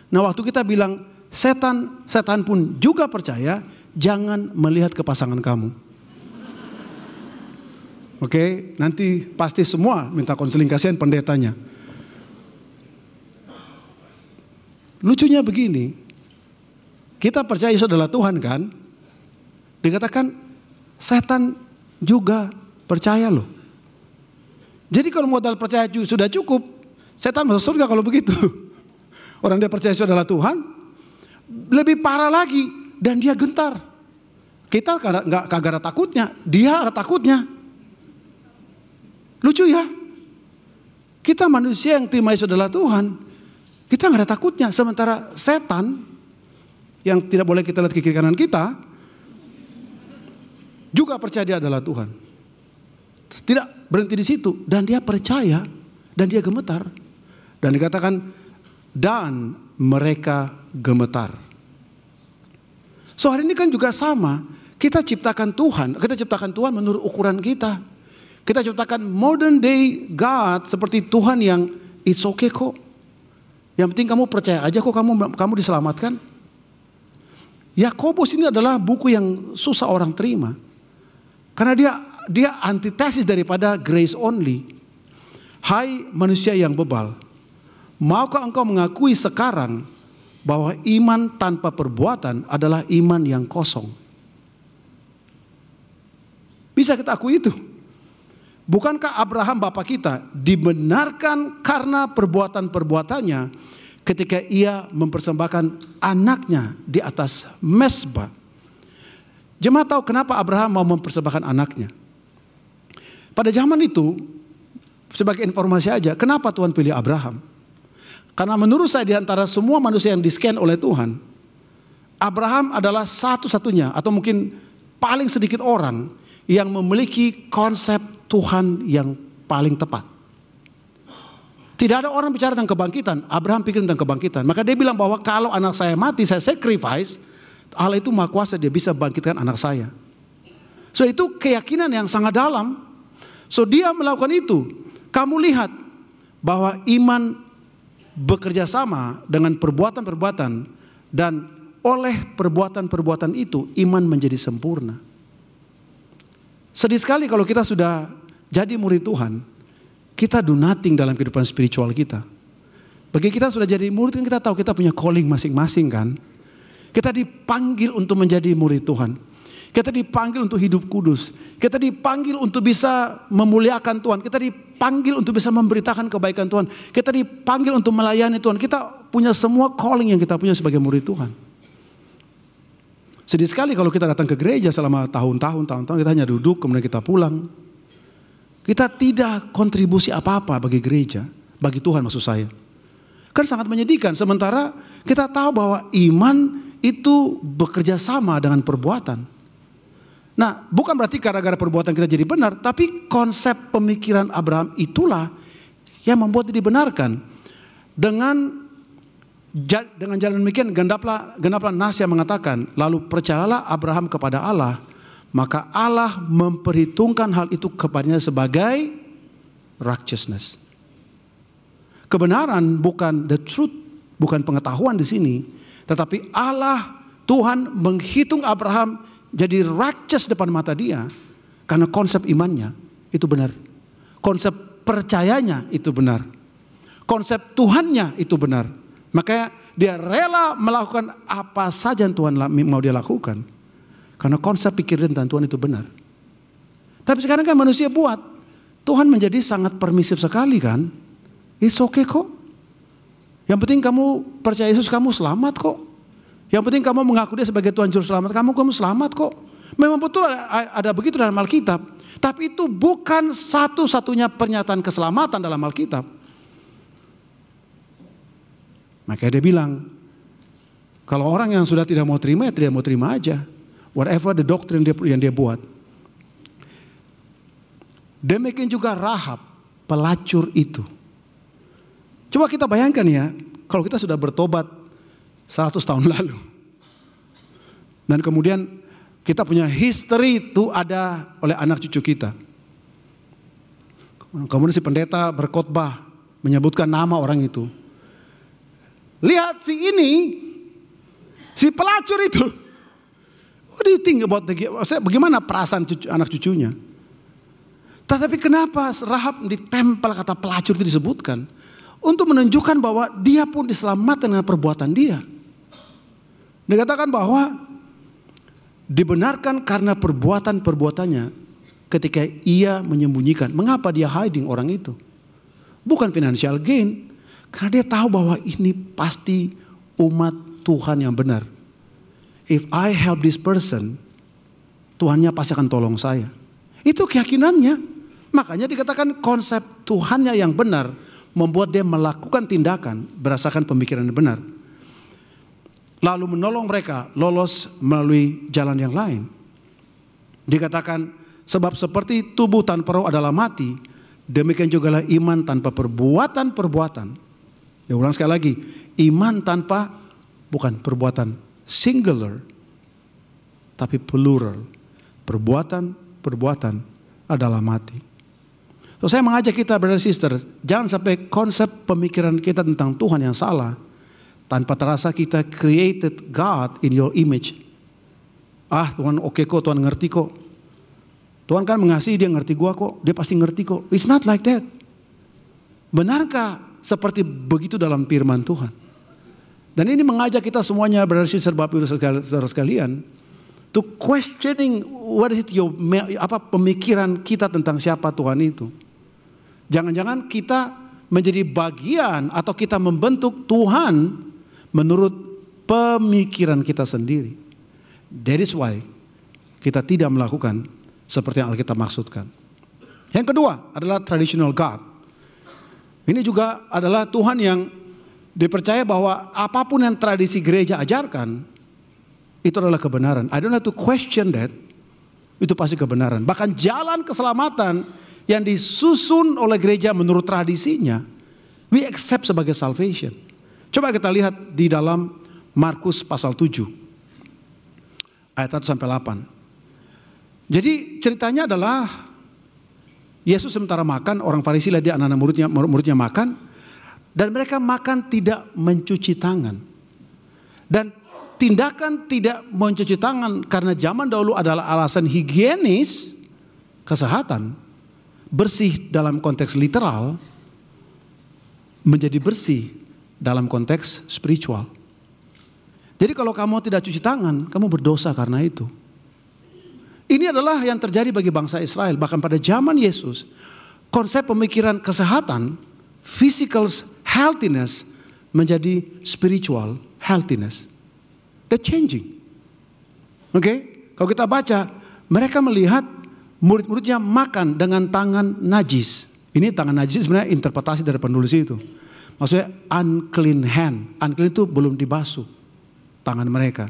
Nah waktu kita bilang setan pun juga percaya, jangan melihat ke pasangan kamu. Oke, nanti pasti semua minta konseling, kasihan pendetanya. Lucunya begini, kita percaya Yesus adalah Tuhan kan? Dikatakan setan juga percaya loh. Jadi kalau modal percaya sudah cukup, setan masuk surga kalau begitu. Orang dia percaya Yesus adalah Tuhan, lebih parah lagi dan dia gentar. Kita kagak ada takutnya, dia ada takutnya. Lucu ya? Kita manusia yang terima Yesus adalah Tuhan, kita nggak ada takutnya. Sementara setan yang tidak boleh kita lihat ke kiri kanan kita juga percaya dia adalah Tuhan. Tidak berhenti di situ dan dia percaya dan dia gemetar. Dan dikatakan dan mereka gemetar. So hari ini kan juga sama. Kita ciptakan Tuhan menurut ukuran kita. Kita ciptakan modern day God seperti Tuhan yang it's okay kok. Yang penting kamu percaya aja kok kamu diselamatkan. Yakobus ini adalah buku yang susah orang terima. Karena dia antitesis daripada grace only. Hai manusia yang bebal, maukah engkau mengakui sekarang bahwa iman tanpa perbuatan adalah iman yang kosong? Bisa kita akui itu? Bukankah Abraham bapak kita dibenarkan karena perbuatan-perbuatannya ketika ia mempersembahkan anaknya di atas mezbah? Jemaat tahu kenapa Abraham mau mempersembahkan anaknya? Pada zaman itu, sebagai informasi aja, kenapa Tuhan pilih Abraham? Karena menurut saya di antara semua manusia yang di-scan oleh Tuhan, Abraham adalah satu-satunya atau mungkin paling sedikit orang yang memiliki konsep Tuhan yang paling tepat. Tidak ada orang bicara tentang kebangkitan, Abraham pikir tentang kebangkitan. Maka dia bilang bahwa kalau anak saya mati, saya sacrifice, Allah itu maha kuasa, dia bisa bangkitkan anak saya. So itu keyakinan yang sangat dalam. So dia melakukan itu. Kamu lihat bahwa iman bekerja sama dengan perbuatan-perbuatan, dan oleh perbuatan-perbuatan itu iman menjadi sempurna. Sedih sekali kalau kita sudah jadi murid Tuhan, kita do nothing dalam kehidupan spiritual kita. Bagi kita sudah jadi murid kan kita tahu kita punya calling masing-masing kan. Kita dipanggil untuk menjadi murid Tuhan. Kita dipanggil untuk hidup kudus. Kita dipanggil untuk bisa memuliakan Tuhan. Kita dipanggil untuk bisa memberitakan kebaikan Tuhan. Kita dipanggil untuk melayani Tuhan. Kita punya semua calling yang kita punya sebagai murid Tuhan. Sedih sekali kalau kita datang ke gereja selama tahun-tahun kita hanya duduk kemudian kita pulang. Kita tidak kontribusi apa-apa bagi gereja, bagi Tuhan maksud saya. Kan sangat menyedihkan. Sementara kita tahu bahwa iman itu bekerja sama dengan perbuatan. Nah, bukan berarti gara-gara perbuatan kita jadi benar, tapi konsep pemikiran Abraham itulah yang membuat dia dibenarkan. Dengan jalan demikian genaplah nas yang mengatakan, lalu percayalah Abraham kepada Allah, maka Allah memperhitungkan hal itu kepadanya sebagai righteousness. Kebenaran bukan the truth, bukan pengetahuan di sini, tetapi Allah Tuhan menghitung Abraham jadi righteous depan mata dia karena konsep imannya itu benar. Konsep percayanya itu benar. Konsep Tuhannya itu benar. Makanya dia rela melakukan apa saja yang Tuhan mau dia lakukan. Karena konsep pikiran tentang Tuhan itu benar. Tapi sekarang kan manusia buat. Tuhan menjadi sangat permisif sekali kan. It's okay kok. Yang penting kamu percaya Yesus kamu selamat kok. Yang penting kamu mengaku dia sebagai Tuhan Juru Selamat, kamu selamat kok. Memang betul ada begitu dalam Alkitab. Tapi itu bukan satu-satunya pernyataan keselamatan dalam Alkitab. Makanya dia bilang, kalau orang yang sudah tidak mau terima, ya tidak mau terima aja. Whatever the doctrine yang dia buat. Demikian juga Rahab, pelacur itu. Coba kita bayangkan ya, kalau kita sudah bertobat 100 tahun lalu. Dan kemudian kita punya history itu ada oleh anak cucu kita. Kemudian si pendeta berkhotbah menyebutkan nama orang itu. Lihat si ini, si pelacur itu. What do you think about bagaimana perasaan anak cucunya? Tetapi kenapa Rahab ditempel kata pelacur itu disebutkan? Untuk menunjukkan bahwa dia pun diselamatkan dengan perbuatan dia. Dikatakan bahwa dibenarkan karena perbuatan-perbuatannya ketika ia menyembunyikan. Mengapa dia hiding orang itu? Bukan financial gain. Karena dia tahu bahwa ini pasti umat Tuhan yang benar. If I help this person, Tuhannya pasti akan tolong saya. Itu keyakinannya. Makanya dikatakan konsep Tuhannya yang benar membuat dia melakukan tindakan berdasarkan pemikiran yang benar. Lalu menolong mereka lolos melalui jalan yang lain. Dikatakan sebab seperti tubuh tanpa roh adalah mati, demikian jugalah iman tanpa perbuatan-perbuatan. Dia ulang sekali lagi, iman tanpa bukan perbuatan singular, tapi plural. Perbuatan adalah mati. So, saya mengajak kita brother sister, jangan sampai konsep pemikiran kita tentang Tuhan yang salah. Tanpa terasa kita created God in your image. Tuhan oke kok, Tuhan ngerti kok. Tuhan kan mengasihi, dia ngerti gua kok, dia pasti ngerti kok. It's not like that. Benarkah seperti begitu dalam firman Tuhan? Dan ini mengajak kita semuanya brother sister bapak ibu saudara sekalian, to questioning what is it pemikiran kita tentang siapa Tuhan itu. Jangan-jangan kita menjadi bagian atau kita membentuk Tuhan menurut pemikiran kita sendiri. That is why kita tidak melakukan seperti yang Alkitab maksudkan. Yang kedua adalah traditional God. Ini juga adalah Tuhan yang dipercaya bahwa apapun yang tradisi gereja ajarkan itu adalah kebenaran. I don't have to question that. Itu pasti kebenaran. Bahkan jalan keselamatan yang disusun oleh gereja menurut tradisinya, we accept sebagai salvation. Coba kita lihat di dalam Markus pasal 7. Ayat 1 sampai 8. Jadi ceritanya adalah Yesus sementara makan, orang Farisi lihat dia anak-anak muridnya makan, dan mereka makan tidak mencuci tangan. Dan tindakan tidak mencuci tangan karena zaman dahulu adalah alasan higienis, kesehatan, bersih dalam konteks literal, menjadi bersih dalam konteks spiritual. Jadi kalau kamu tidak cuci tangan, kamu berdosa karena itu. Ini adalah yang terjadi bagi bangsa Israel. Bahkan pada zaman Yesus, konsep pemikiran kesehatan, physical healthiness menjadi spiritual healthiness. They're changing. Oke, kalau kita baca, mereka melihat murid-muridnya makan dengan tangan najis. Ini tangan najis sebenarnya interpretasi dari penulis itu. Maksudnya unclean hand. Unclean itu belum dibasuh tangan mereka.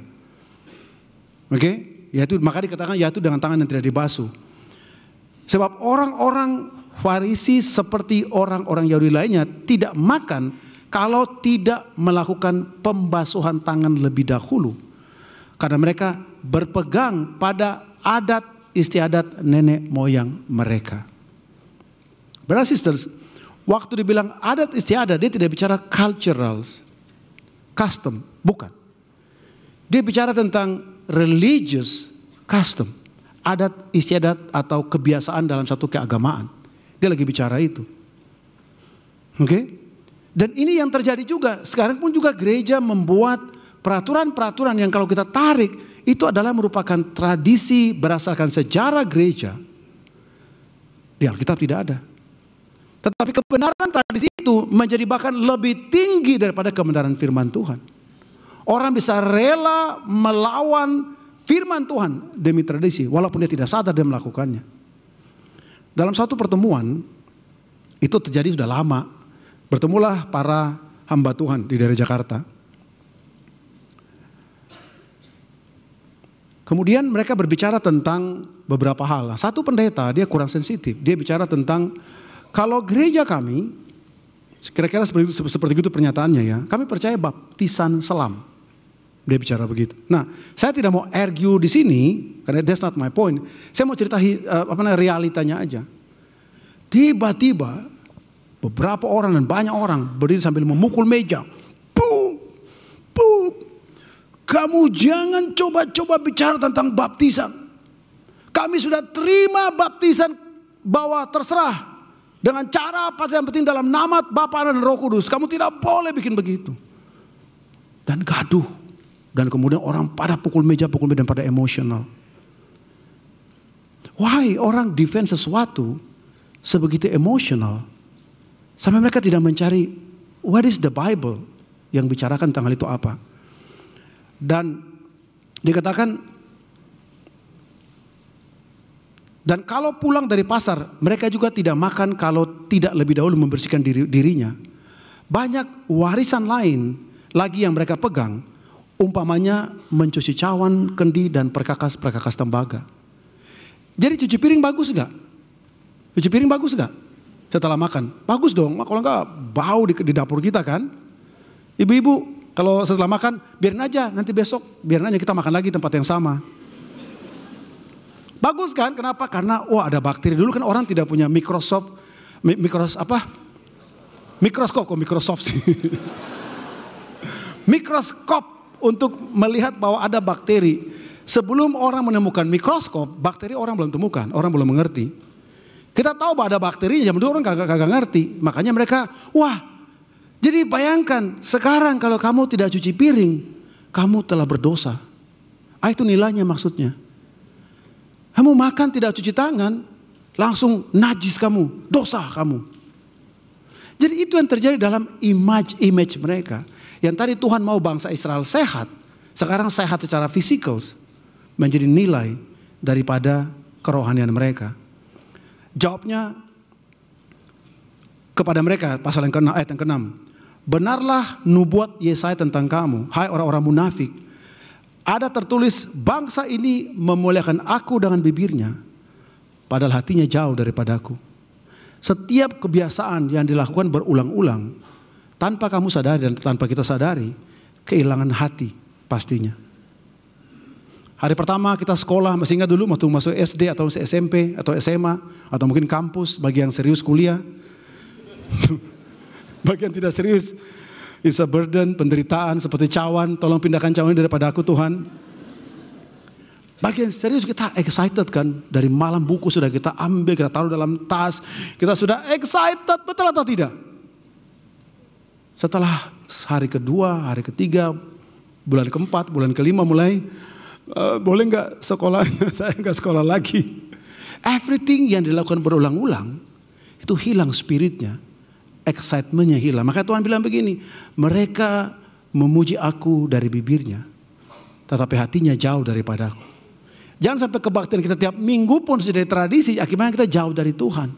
Oke, yaitu maka dikatakan yaitu dengan tangan yang tidak dibasuh. Sebab orang-orang Farisi seperti orang-orang Yahudi lainnya tidak makan kalau tidak melakukan pembasuhan tangan lebih dahulu. Karena mereka berpegang pada adat istiadat nenek moyang mereka. Brothers sisters, waktu dibilang adat istiadat, dia tidak bicara cultural custom, bukan. Dia bicara tentang religious custom, adat istiadat atau kebiasaan dalam satu keagamaan. Dia lagi bicara itu. Oke? Dan ini yang terjadi juga. Sekarang pun juga gereja membuat peraturan-peraturan yang kalau kita tarik, itu adalah merupakan tradisi berdasarkan sejarah gereja. Di Alkitab tidak ada. Tetapi kebenaran tradisi itu menjadi bahkan lebih tinggi daripada kebenaran firman Tuhan. Orang bisa rela melawan firman Tuhan demi tradisi, walaupun dia tidak sadar dia melakukannya. Dalam satu pertemuan, itu terjadi sudah lama. Bertemulah para hamba Tuhan di daerah Jakarta. Kemudian mereka berbicara tentang beberapa hal. Satu pendeta, dia kurang sensitif. Dia bicara tentang, kalau gereja kami, kira-kira seperti itu pernyataannya ya, kami percaya baptisan selam. Dia bicara begitu. Nah, saya tidak mau argue di sini, karena that's not my point. Saya mau cerita realitanya aja. Tiba-tiba, beberapa orang dan banyak orang berdiri sambil memukul meja. Boom, boom. Kamu jangan coba-coba bicara tentang baptisan. Kami sudah terima baptisan bahwa terserah. Dengan cara apa yang penting dalam nama Bapa dan Roh Kudus. Kamu tidak boleh bikin begitu. Dan gaduh. Dan kemudian orang pada pukul meja dan pada emosional. Why orang defend sesuatu sebegitu emosional. Sampai mereka tidak mencari what is the Bible yang bicarakan tentang hal itu apa. Dan dikatakan, dan kalau pulang dari pasar, mereka juga tidak makan kalau tidak lebih dahulu membersihkan dirinya. Banyak warisan lain lagi yang mereka pegang, umpamanya mencuci cawan, kendi, dan perkakas tembaga. Jadi cuci piring bagus gak? Cuci piring bagus gak? Setelah makan? Bagus dong, kalau enggak bau di dapur kita kan. Ibu-ibu, kalau setelah makan, biarin aja, nanti besok biarin aja kita makan lagi tempat yang sama. Bagus kan? Kenapa? Karena ada bakteri. Dulu kan orang tidak punya mikroskop sih. Mikroskop untuk melihat bahwa ada bakteri. Sebelum orang menemukan mikroskop, bakteri orang belum temukan, orang belum mengerti. Kita tahu bahwa ada bakteri, zaman dulu orang kagak ngerti. Makanya mereka, jadi bayangkan sekarang kalau kamu tidak cuci piring, kamu telah berdosa. Itu nilainya maksudnya. Kamu makan tidak cuci tangan, langsung najis kamu, dosa kamu. Jadi itu yang terjadi dalam image mereka. Yang tadi Tuhan mau bangsa Israel sehat, sekarang sehat secara fisikal, menjadi nilai daripada kerohanian mereka. Jawabnya kepada mereka, pasal yang ke-6, ayat yang ke-6. Benarlah nubuat Yesaya tentang kamu, hai orang-orang munafik. Ada tertulis, bangsa ini memuliakan aku dengan bibirnya, padahal hatinya jauh daripadaku. Setiap kebiasaan yang dilakukan berulang-ulang, tanpa kamu sadari dan tanpa kita sadari, kehilangan hati pastinya. Hari pertama kita sekolah, masih ingat dulu waktu masuk SD atau SMP atau SMA atau mungkin kampus, bagi yang serius kuliah. Bagian tidak serius, it's a burden, penderitaan seperti cawan, tolong pindahkan cawan ini daripada aku Tuhan. Bagian serius kita excited kan, dari malam buku sudah kita ambil, kita taruh dalam tas, kita sudah excited, betul atau tidak? Setelah hari kedua, hari ketiga, bulan keempat, bulan kelima mulai, boleh gak sekolahnya, saya gak sekolah lagi. Everything yang dilakukan berulang-ulang, itu hilang spiritnya. Excitementnya hilang. Maka Tuhan bilang begini, mereka memuji aku dari bibirnya, tetapi hatinya jauh daripada aku. Jangan sampai kebaktian kita tiap minggu pun sudah tradisi, akibatnya kita jauh dari Tuhan.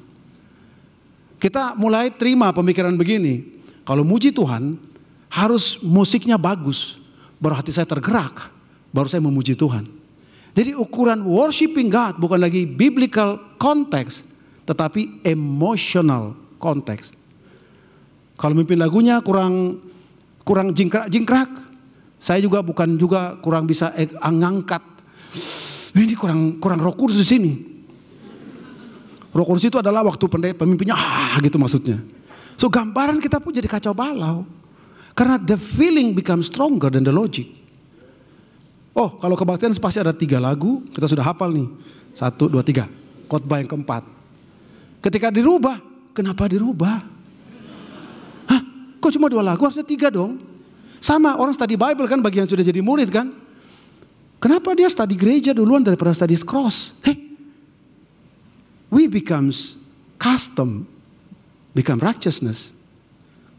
Kita mulai terima pemikiran begini, kalau muji Tuhan harus musiknya bagus, baru hati saya tergerak, baru saya memuji Tuhan. Jadi ukuran worshiping God bukan lagi biblical context, tetapi emotional context. Kalau mimpin lagunya kurang jingkrak, saya juga kurang bisa ngangkat. Ini kurang Roh Kudus di sini. Roh Kudus itu adalah waktu pemimpinnya gitu maksudnya. So gambaran kita pun jadi kacau balau. Karena the feeling becomes stronger than the logic. Oh, kalau kebaktian pasti ada 3 lagu, kita sudah hafal nih. 1, 2, 3. Khotbah yang keempat. Ketika dirubah, kenapa dirubah? Kok cuma 2 lagu? Harusnya 3 dong. Sama orang study Bible kan, bagi yang sudah jadi murid kan. Kenapa dia study gereja duluan daripada study cross? We becomes custom, become righteousness.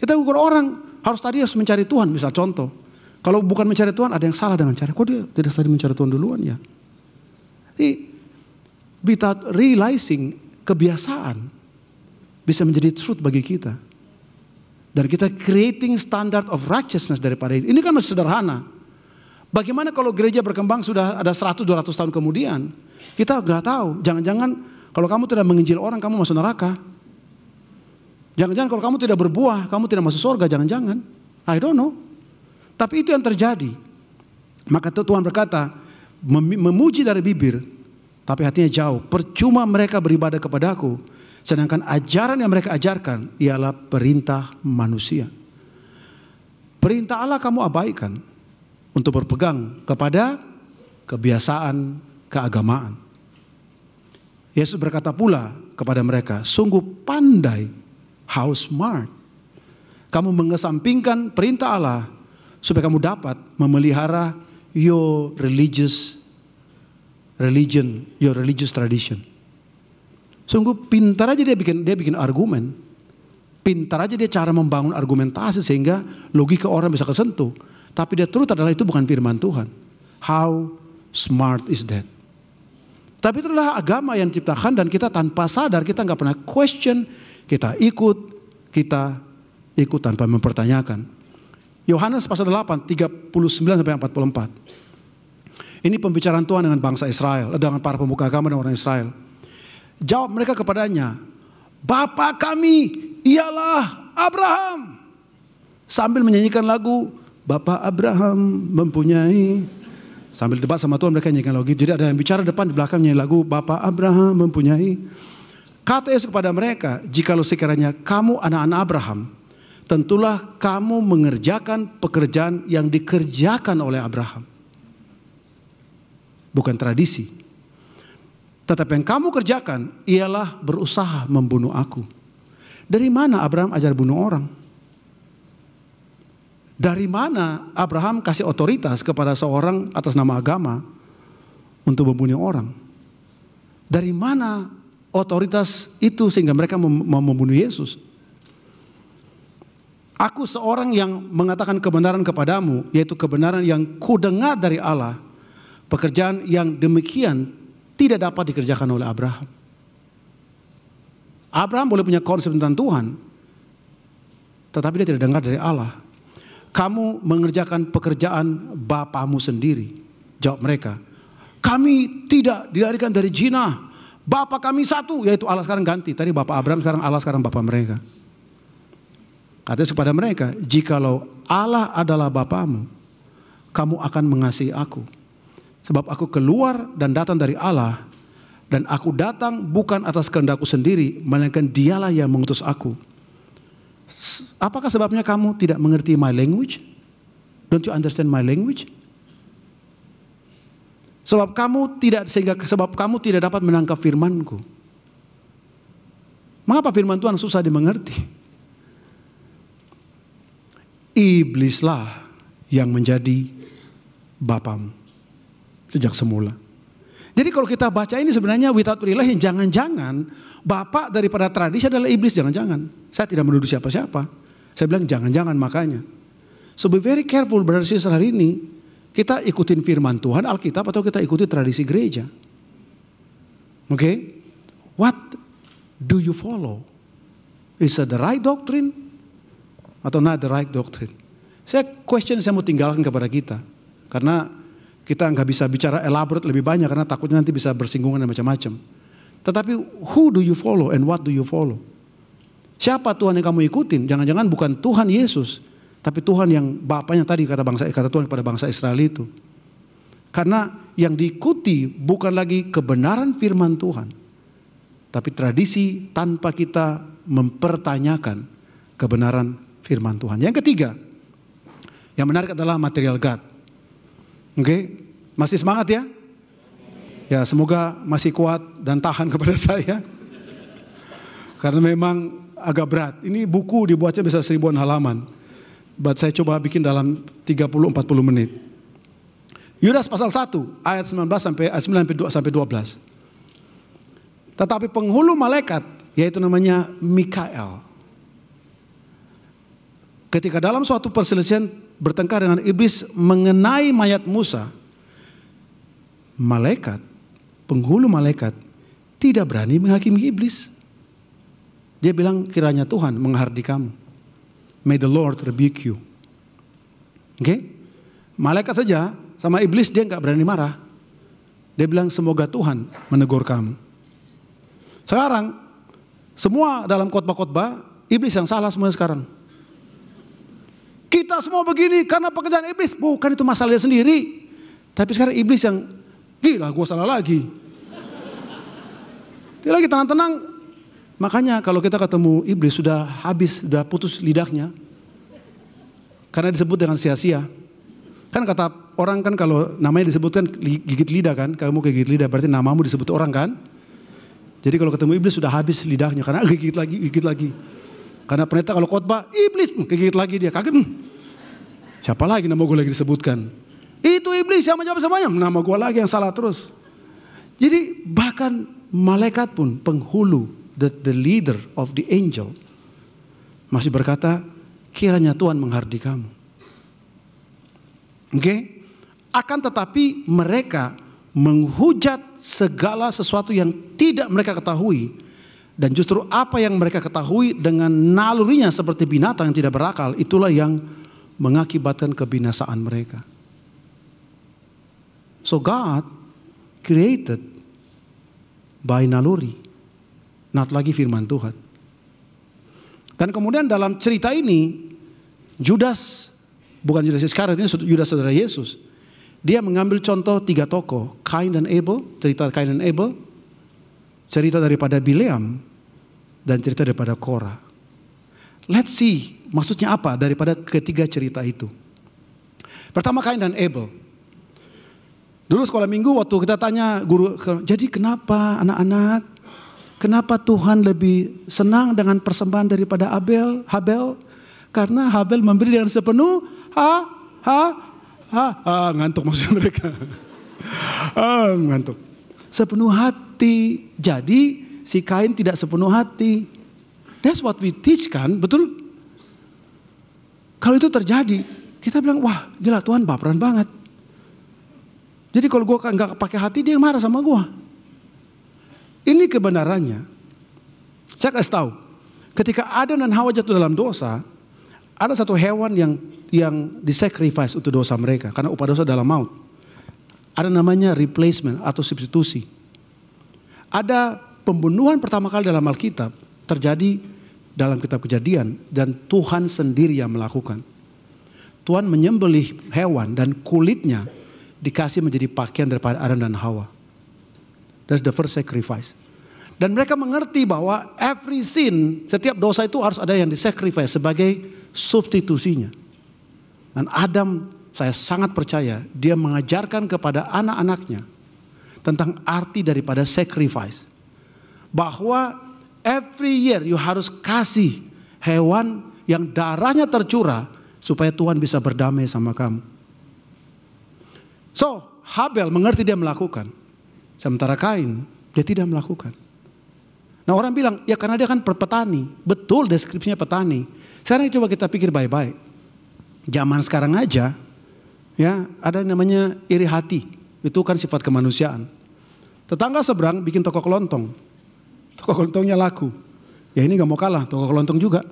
Kita ukur orang harus mencari Tuhan. Misal contoh, Kalau bukan mencari Tuhan, ada yang salah dengan cara. Kok dia tidak tadi mencari Tuhan duluan ya? Without realizing, kebiasaan bisa menjadi truth bagi kita. Dan kita creating standard of righteousness daripada itu. Ini kan masih sederhana. Bagaimana kalau gereja berkembang sudah ada 100-200 tahun kemudian? Kita nggak tahu. Jangan-jangan kalau kamu tidak menginjil orang, kamu masuk neraka. Jangan-jangan kalau kamu tidak berbuah, kamu tidak masuk surga. Jangan-jangan. I don't know. Tapi itu yang terjadi. Maka Tuhan berkata, memuji dari bibir, tapi hatinya jauh. Percuma mereka beribadah kepadaku, sedangkan ajaran yang mereka ajarkan ialah perintah manusia. Perintah Allah kamu abaikan untuk berpegang kepada kebiasaan keagamaan. Yesus berkata pula kepada mereka, sungguh pandai, how smart. Kamu mengesampingkan perintah Allah supaya kamu dapat memelihara your religious religion, your religious tradition. Sungguh pintar aja dia bikin argumen. Pintar aja dia cara membangun argumentasi sehingga logika orang bisa kesentuh. Tapi dia turut adalah itu bukan firman Tuhan. How smart is that? Tapi itulah agama yang diciptakan dan kita tanpa sadar, kita nggak pernah question, kita ikut tanpa mempertanyakan. Yohanes pasal 8, 39-44. Ini pembicaraan Tuhan dengan bangsa Israel, dengan para pemuka agama dan orang Israel. Jawab mereka kepadanya, Bapa kami ialah Abraham. Sambil menyanyikan lagu, Bapa Abraham mempunyai. Sambil debat sama Tuhan mereka nyanyikan lagu. Jadi ada yang bicara depan, di belakang nyanyi lagu, Bapa Abraham mempunyai. Kata Yesus kepada mereka, jikalau sekiranya kamu anak-anak Abraham, tentulah kamu mengerjakan pekerjaan yang dikerjakan oleh Abraham. Bukan tradisi. Tetapi yang kamu kerjakan ialah berusaha membunuh aku. Dari mana Abraham ajar bunuh orang? Dari mana Abraham kasih otoritas kepada seorang atas nama agama untuk membunuh orang? Dari mana otoritas itu sehingga mereka mau membunuh Yesus? Aku seorang yang mengatakan kebenaran kepadamu, yaitu kebenaran yang kudengar dari Allah. Pekerjaan yang demikian tidak dapat dikerjakan oleh Abraham. Abraham boleh punya konsep tentang Tuhan, tetapi dia tidak dengar dari Allah. Kamu mengerjakan pekerjaan bapamu sendiri. Jawab mereka, kami tidak dilarikan dari zina. Bapa kami satu, yaitu Allah. Sekarang ganti. Tadi Bapak Abraham, sekarang Allah, sekarang Bapak mereka. Katanya kepada mereka, jikalau Allah adalah Bapamu, kamu akan mengasihi aku. Sebab aku keluar dan datang dari Allah, dan aku datang bukan atas kehendakku sendiri, melainkan Dialah yang mengutus aku. Apakah sebabnya kamu tidak mengerti my language? Don't you understand my language? Sebab kamu tidak dapat menangkap firmanku. Mengapa firman Tuhan susah dimengerti? Iblislah yang menjadi bapamu sejak semula. Jadi kalau kita baca ini sebenarnya without realizing, jangan-jangan bapak daripada tradisi adalah iblis, jangan-jangan. Saya tidak menuduh siapa-siapa. Saya bilang jangan-jangan makanya. So be very careful brother sister hari ini. Kita ikutin firman Tuhan Alkitab atau kita ikuti tradisi gereja. Okay? What do you follow? Is it the right doctrine atau not the right doctrine? Saya mau tinggalkan kepada kita. Karena kita nggak bisa bicara elaborate lebih banyak karena takutnya nanti bisa bersinggungan dan macam-macam. Tetapi who do you follow and what do you follow? Siapa Tuhan yang kamu ikutin? Jangan-jangan bukan Tuhan Yesus, tapi Tuhan yang Bapaknya tadi kata Tuhan kepada bangsa Israel itu. Karena yang diikuti bukan lagi kebenaran firman Tuhan, tapi tradisi tanpa kita mempertanyakan kebenaran firman Tuhan. Yang ketiga, yang menarik adalah material God. Oke, masih semangat ya? Ya, semoga masih kuat dan tahan kepada saya. Karena memang agak berat. Ini buku dibuatnya bisa 1000-an halaman. But saya coba bikin dalam 30-40 menit. Yudas pasal 1 ayat 19 sampai 12. Tetapi penghulu malaikat, yaitu namanya Mikael, ketika dalam suatu perselisihan bertengkar dengan iblis mengenai mayat Musa, malaikat, penghulu malaikat tidak berani menghakimi iblis. Dia bilang, kiranya Tuhan menghardik kamu. May the Lord rebuke you. Oke? Malaikat saja sama iblis dia nggak berani marah. Dia bilang, semoga Tuhan menegur kamu. Sekarang semua dalam khotbah-khotbah iblis yang salah semua sekarang. Kita semua begini karena pekerjaan iblis. Bukan, itu masalahnya sendiri. Tapi sekarang iblis yang, gila gue salah lagi. Dia lagi tenang-tenang. Makanya kalau kita ketemu iblis sudah habis, sudah putus lidahnya. Karena disebut dengan sia-sia. Kan kata orang kan kalau namanya disebutkan gigit lidah kan. Kamu gigit lidah berarti namamu disebut orang kan. Jadi kalau ketemu iblis sudah habis lidahnya. Karena gigit lagi. Karena pendeta kalau khotbah, iblis gigit lagi dia. Kaget. Siapa lagi nama gue lagi disebutkan. Itu iblis yang menjawab semuanya. Nama gue lagi yang salah terus. Jadi bahkan malaikat pun penghulu, the leader of the angel, masih berkata, kiranya Tuhan menghardik kamu. Oke? Akan tetapi mereka menghujat segala sesuatu yang tidak mereka ketahui. Dan justru apa yang mereka ketahui dengan nalurinya seperti binatang yang tidak berakal, itulah yang mengakibatkan kebinasaan mereka. So God created by naluri, not lagi firman Tuhan. Dan kemudian dalam cerita ini, Judas, bukan Judas Iskariot, ini Judas saudara Yesus. Dia mengambil contoh 3 tokoh, Kain dan Abel, cerita Kain dan Abel, cerita daripada Bileam, dan cerita daripada Korah. Let's see, maksudnya apa daripada ketiga cerita itu. Pertama Kain dan Abel. Dulu sekolah minggu waktu kita tanya guru, jadi kenapa anak-anak, kenapa Tuhan lebih senang dengan persembahan daripada Habel? Karena Habel memberi dengan sepenuh ngantuk maksudnya mereka. Ngantuk. Sepenuh hati. Jadi si Kain tidak sepenuh hati. That's what we teach kan, betul? Kalau itu terjadi, kita bilang, wah gila Tuhan baperan banget. Jadi kalau gue nggak pakai hati, dia marah sama gue. Ini kebenarannya. Saya kasih tahu, ketika Adam dan Hawa jatuh dalam dosa, ada satu hewan yang disacrifice untuk dosa mereka, karena upah dosa dalam maut. Ada namanya replacement atau substitusi. Ada pembunuhan pertama kali dalam Alkitab terjadi dalam kitab Kejadian, dan Tuhan sendiri yang melakukan. Tuhan menyembelih hewan dan kulitnya dikasih menjadi pakaian daripada Adam dan Hawa. That's the first sacrifice. Dan mereka mengerti bahwa every sin, setiap dosa itu harus ada yang disacrifice sebagai substitusinya. Dan Adam, saya sangat percaya, dia mengajarkan kepada anak-anaknya tentang arti daripada sacrifice. Bahwa every year you harus kasih hewan yang darahnya tercurah supaya Tuhan bisa berdamai sama kamu. So, Habel mengerti dia melakukan. Sementara Kain, dia tidak melakukan. Nah orang bilang, ya karena dia kan petani. Betul deskripsinya petani. Sekarang coba kita pikir baik-baik. Zaman sekarang aja, ya ada yang namanya iri hati. Itu kan sifat kemanusiaan. Tetangga seberang bikin toko kelontong. Toko kelontongnya laku. Ya ini gak mau kalah, toko kelontong juga.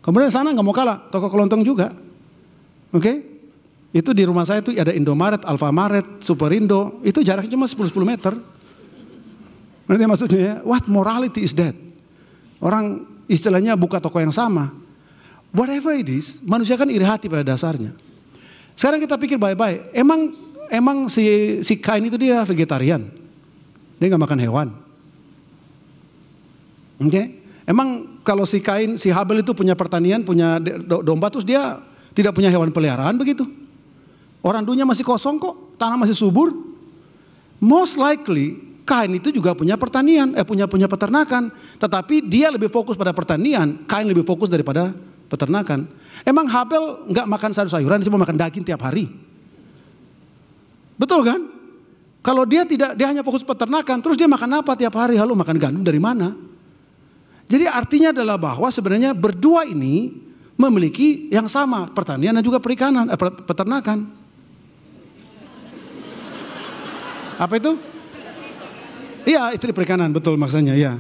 Kemudian sana gak mau kalah, toko kelontong juga. Oke? Itu di rumah saya itu ada Indomaret, Alfamaret, Superindo. Itu jaraknya cuma 10 meter. Nanti maksudnya ya, what morality is that? Orang istilahnya buka toko yang sama. Whatever it is, manusia kan iri hati pada dasarnya. Sekarang kita pikir baik-baik. Emang si Kain itu dia vegetarian. Dia gak makan hewan. Oke? Emang kalau si Kain, si Habel itu punya pertanian, punya domba, terus dia tidak punya hewan peliharaan begitu? Orang dunia masih kosong kok, tanah masih subur. Most likely Kain itu juga punya pertanian, punya peternakan. Tetapi dia lebih fokus pada pertanian, Kain lebih fokus daripada peternakan. Emang Habel nggak makan sayur-sayuran, dia cuma makan daging tiap hari. Betul kan? Kalau dia tidak, dia hanya fokus peternakan, terus dia makan apa tiap hari? Halo, makan gandum dari mana? Jadi artinya adalah bahwa sebenarnya berdua ini memiliki yang sama, pertanian dan juga perikanan, peternakan. Apa itu? Iya, istri perikanan, betul maksudnya, ya.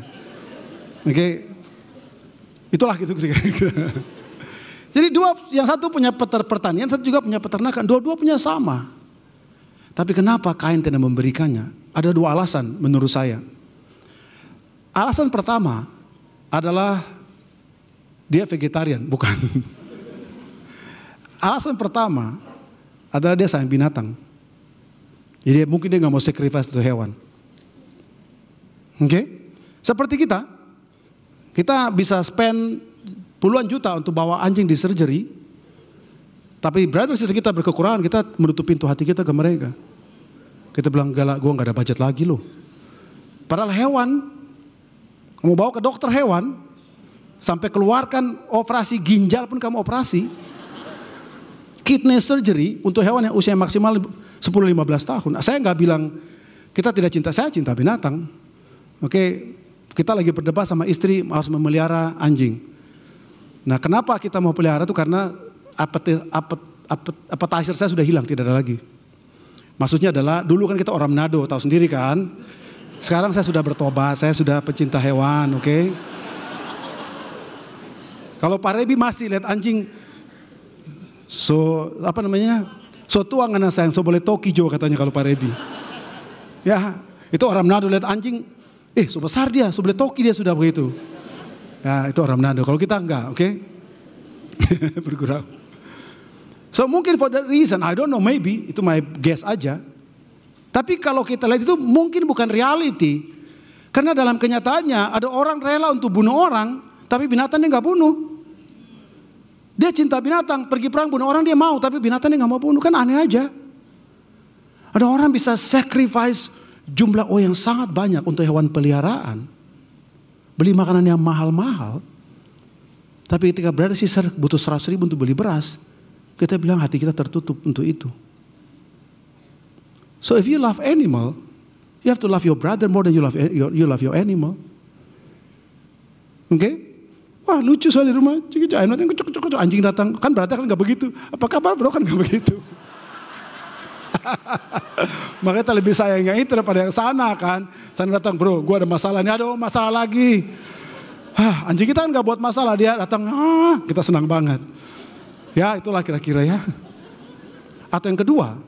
Oke. Itulah gitu kira-kira. Jadi yang satu punya pertanian, satu juga punya peternakan, dua-dua punya sama. Tapi kenapa Kain tidak memberikannya? Ada dua alasan menurut saya. Alasan pertama adalah dia vegetarian, bukan. Alasan pertama adalah dia sayang binatang. Jadi mungkin dia nggak mau sacrifice untuk hewan. Oke? Seperti kita bisa spend puluhan juta untuk bawa anjing di surgery. Tapi brother sister kita berkekurangan, kita menutup pintu hati kita ke mereka. Kita bilang, galak, gue gak ada budget lagi loh. Padahal hewan, kamu bawa ke dokter hewan, sampai keluarkan operasi ginjal pun kamu operasi. Kidney surgery untuk hewan yang usia maksimal 10-15 tahun. Nah, saya gak bilang, kita tidak cinta, saya cinta binatang. Oke, kita lagi berdebat sama istri harus memelihara anjing. Nah kenapa kita mau pelihara itu karena appetizer saya sudah hilang, tidak ada lagi. Maksudnya adalah dulu kan kita orang Manado, tahu sendiri kan. Sekarang saya sudah bertobat, saya sudah pecinta hewan, oke. Kalau Pak Rebi masih lihat anjing, so tua ngana sayang, so boleh toki jo katanya kalau Pak Rebi. Ya, itu orang Manado lihat anjing, so besar dia, so boleh toki dia sudah begitu. Ya, itu orang Manado. Kalau kita enggak, oke. Bergurau. So mungkin for that reason, I don't know, maybe, itu my guess aja. Tapi kalau kita lihat itu mungkin bukan reality. Karena dalam kenyataannya ada orang rela untuk bunuh orang, tapi binatangnya nggak bunuh. Dia cinta binatang, pergi perang bunuh orang dia mau, tapi binatangnya nggak mau bunuh, kan aneh aja. Ada orang bisa sacrifice jumlah yang sangat banyak untuk hewan peliharaan. Beli makanan yang mahal-mahal. Tapi ketika brother sister butuh 100.000 untuk beli beras, kita bilang hati kita tertutup untuk itu. So if you love animal, you have to love your brother more than you love your animal. Oke? Wah lucu soal di rumah, anjing datang, kan berarti kan nggak begitu. Apa kabar bro, kan nggak begitu. Makanya kita lebih sayangnya itu daripada yang sana kan. Sana datang bro, gue ada masalah nih, ada masalah lagi. Anjing kita kan nggak buat masalah, dia datang, kita senang banget. Ya itulah kira-kira ya. Atau yang kedua,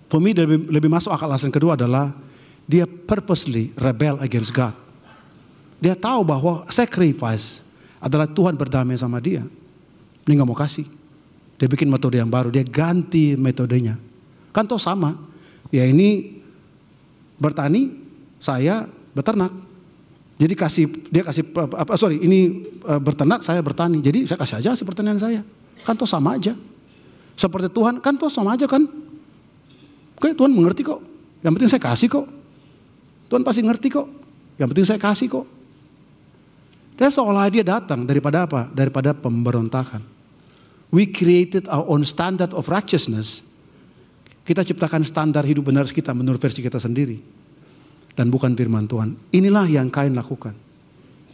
for me lebih masuk akal alasan kedua adalah dia purposely rebel against God. Dia tahu bahwa sacrifice adalah Tuhan berdamai sama dia. Dia nggak mau kasih. Dia bikin metode yang baru, dia ganti metodenya. Kan toh sama. Ya ini bertani, saya beternak. Jadi ini berternak, saya bertani. Jadi saya kasih aja hasil pertanian saya. Kan toh sama aja. Seperti Tuhan, kan toh sama aja kan. Oke, Tuhan mengerti kok. Yang penting saya kasih kok. Tuhan pasti ngerti kok. Yang penting saya kasih kok. Dan seolah dia datang daripada apa? Daripada pemberontakan. We created our own standard of righteousness. Kita ciptakan standar hidup benar kita menurut versi kita sendiri. Dan bukan firman Tuhan. Inilah yang Kain lakukan.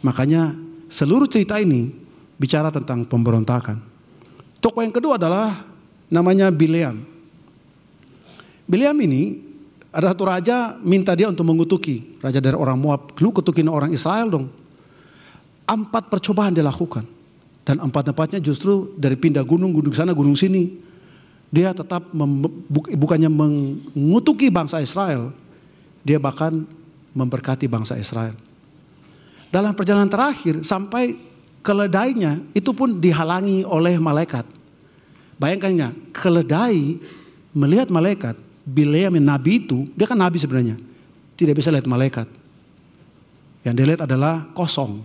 Makanya seluruh cerita ini bicara tentang pemberontakan. Tokoh yang kedua adalah namanya Bileam. Bileam ini ada satu raja minta dia untuk mengutuki. Raja dari orang Moab. Lu kutukin orang Israel dong. 4 percobaan dia lakukan. Dan 4-4-nya justru dari pindah gunung sana, gunung sini. Dia tetap bukannya mengutuki bangsa Israel. Dia bahkan memberkati bangsa Israel. Dalam perjalanan terakhir sampai keledainya itu pun dihalangi oleh malaikat. Bayangkannya, keledai melihat malaikat. Bileam yang nabi itu, dia kan nabi sebenarnya. Tidak bisa lihat malaikat. Yang dia lihat adalah kosong.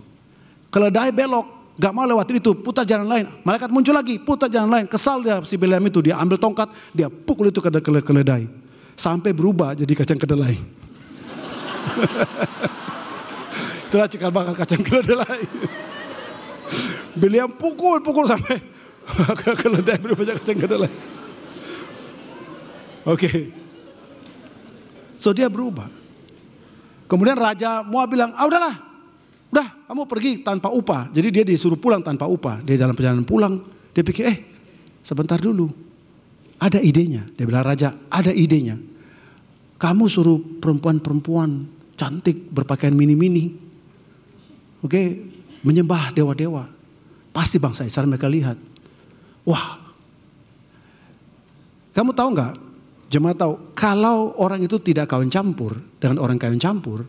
Keledai belok, gak mau lewatin itu, putar jalan lain. Malaikat muncul lagi, putar jalan lain. Kesal dia si Bileam itu, dia ambil tongkat, dia pukul itu ke keledai. Sampai berubah jadi kacang kedelai. Itulah cikal bakal kacang kedelai. Bileam pukul sampai keledai berubah jadi kacang kedelai. Oke. So dia berubah. Kemudian Raja Moab bilang, udahlah. Udah. kamu pergi tanpa upah. Jadi dia disuruh pulang tanpa upah. Dia dalam perjalanan pulang, dia pikir, sebentar dulu. Ada idenya. Dia bilang, raja, ada idenya. Kamu suruh perempuan-perempuan cantik berpakaian mini-mini. Menyembah dewa-dewa. Pasti bangsa Israel mereka lihat. Wah. Kamu tahu nggak? Jemaat tahu, kalau orang itu tidak kawin campur dengan orang kawin campur,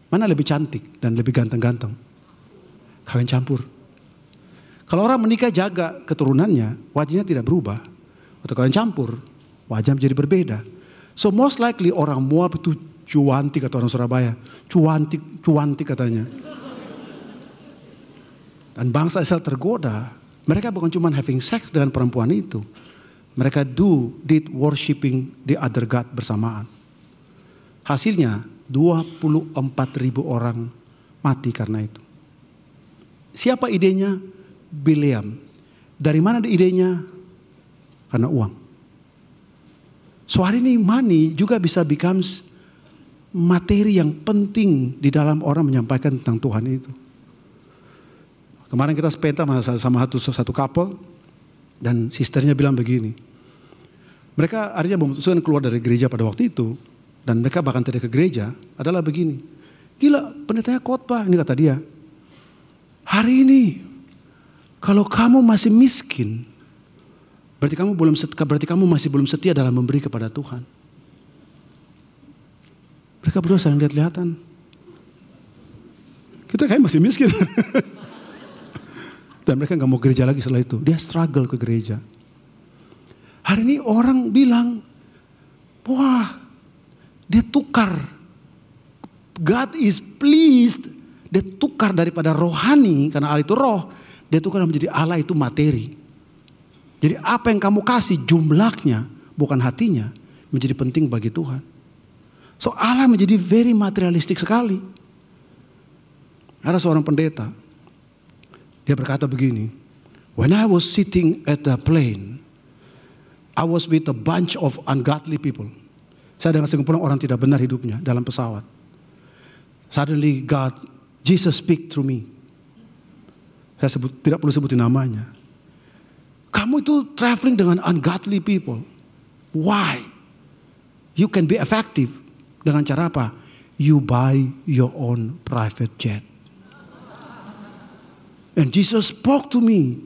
mana lebih cantik dan lebih ganteng-ganteng? Kawin campur. Kalau orang menikah jaga keturunannya, wajahnya tidak berubah. Atau kawin campur, wajah menjadi berbeda. So most likely orang Moab itu cuantik kata orang Surabaya. Cuantik katanya. Dan bangsa Israel tergoda. Mereka bukan cuma having sex dengan perempuan itu. Mereka did worshiping the other God bersamaan. Hasilnya 24.000 orang mati karena itu. Siapa idenya? Bileam. Dari mana idenya? Karena uang. So hari ini money juga bisa becomes materi yang penting di dalam orang menyampaikan tentang Tuhan itu. Kemarin kita sepenta sama satu couple dan sisternya bilang begini. Mereka akhirnya memutuskan keluar dari gereja pada waktu itu dan mereka bahkan tidak ke gereja adalah begini. Gila, pendetanya khotbah, ini kata dia. Hari ini kalau kamu masih miskin, berarti kamu masih belum setia dalam memberi kepada Tuhan. Mereka berdua saling lihat-lihatan. Kita kayak masih miskin. Dan mereka gak mau gereja lagi setelah itu. Dia struggle ke gereja. Hari ini orang bilang, wah, dia tukar. God is pleased. Dia tukar daripada rohani, karena Allah itu roh. Dia tukar menjadi Allah itu materi. Jadi apa yang kamu kasih jumlahnya, bukan hatinya, menjadi penting bagi Tuhan. So Allah menjadi very materialistik sekali. Ada seorang pendeta. Dia berkata begini. When I was sitting at the plane, I was with a bunch of ungodly people. Saya dengan sekumpulan orang tidak benar hidupnya dalam pesawat. Suddenly Jesus speak through me. Saya tidak perlu sebutin namanya. Kamu itu traveling dengan ungodly people. Why? You can be effective. Dengan cara apa? You buy your own private jet. And Jesus spoke to me.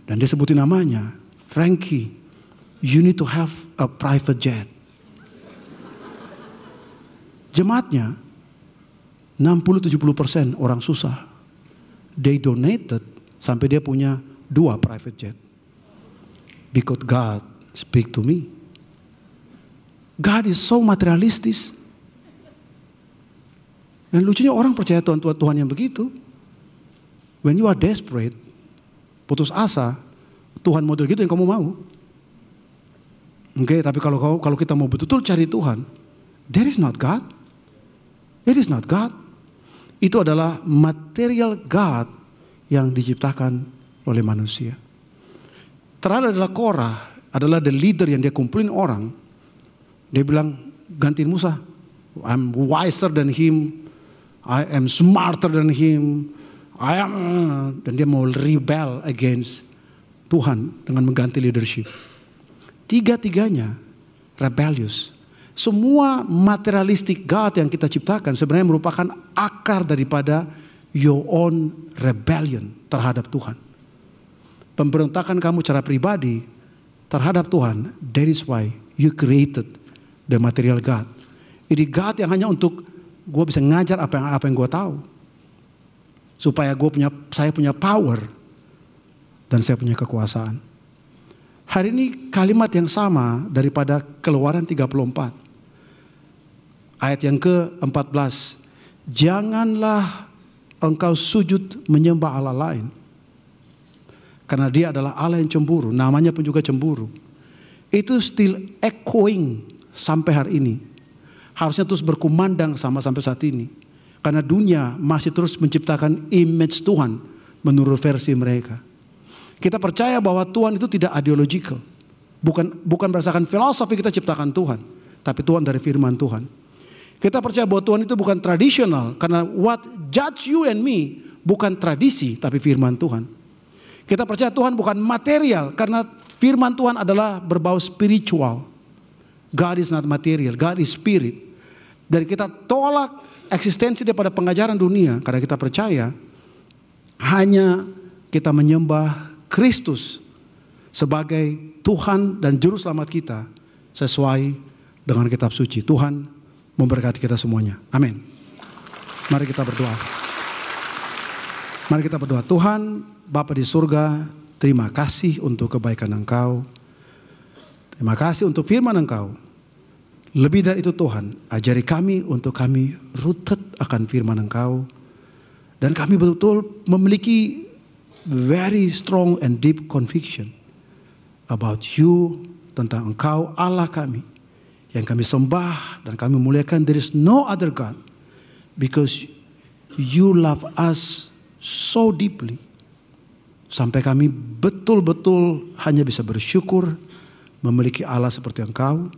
Dan dia sebutin namanya. Frankie, you need to have a private jet. Jemaatnya 60-70% orang susah. They donated sampai dia punya 2 private jet. Because God speak to me. God is so materialistis. Dan lucunya orang percaya Tuhan yang begitu. When you are desperate, putus asa, Tuhan model gitu yang kamu mau. Tapi kalau kita mau betul-betul cari Tuhan, there is not God. It is not God. Itu adalah material God yang diciptakan oleh manusia. Terakhir adalah Korah, adalah the leader yang dia kumpulin orang. Dia bilang, gantiin Musa. I'm wiser than him. I am smarter than him. Dan dia mau rebel against Tuhan dengan mengganti leadership. Tiga-tiganya rebellious. Semua materialistic God yang kita ciptakan sebenarnya merupakan akar daripada your own rebellion terhadap Tuhan. Pemberontakan kamu secara pribadi terhadap Tuhan. That is why you created the material God. Ini God yang hanya untuk gue bisa ngajar apa yang gue tahu. Supaya saya punya power dan saya punya kekuasaan. Hari ini kalimat yang sama daripada Keluaran 34. Ayat yang ke-14. Janganlah engkau sujud menyembah Allah lain. Karena dia adalah Allah yang cemburu. Namanya pun juga cemburu. Itu still echoing sampai hari ini. Harusnya terus berkumandang sampai saat ini. Karena dunia masih terus menciptakan image Tuhan menurut versi mereka. Kita percaya bahwa Tuhan itu tidak ideological. Bukan berdasarkan filosofi kita ciptakan Tuhan. Tapi Tuhan dari firman Tuhan. Kita percaya bahwa Tuhan itu bukan tradisional, karena what judge you and me bukan tradisi tapi firman Tuhan. Kita percaya Tuhan bukan material, karena firman Tuhan adalah berbau spiritual. God is not material, God is spirit. Dan kita tolak eksistensi daripada pengajaran dunia, karena kita percaya hanya kita menyembah Kristus sebagai Tuhan dan Juru Selamat kita sesuai dengan kitab suci. Tuhan memberkati kita semuanya. Amin. Mari kita berdoa. Mari kita berdoa. Tuhan Bapa di surga, terima kasih untuk kebaikan Engkau. Terima kasih untuk firman Engkau. Lebih dari itu Tuhan, ajari kami untuk kami rooted akan firman Engkau. Dan kami betul-betul memiliki very strong and deep conviction about you, tentang Engkau Allah kami yang kami sembah dan kami muliakan. There is no other God, because you love us so deeply, sampai kami betul-betul hanya bisa bersyukur memiliki Allah seperti Engkau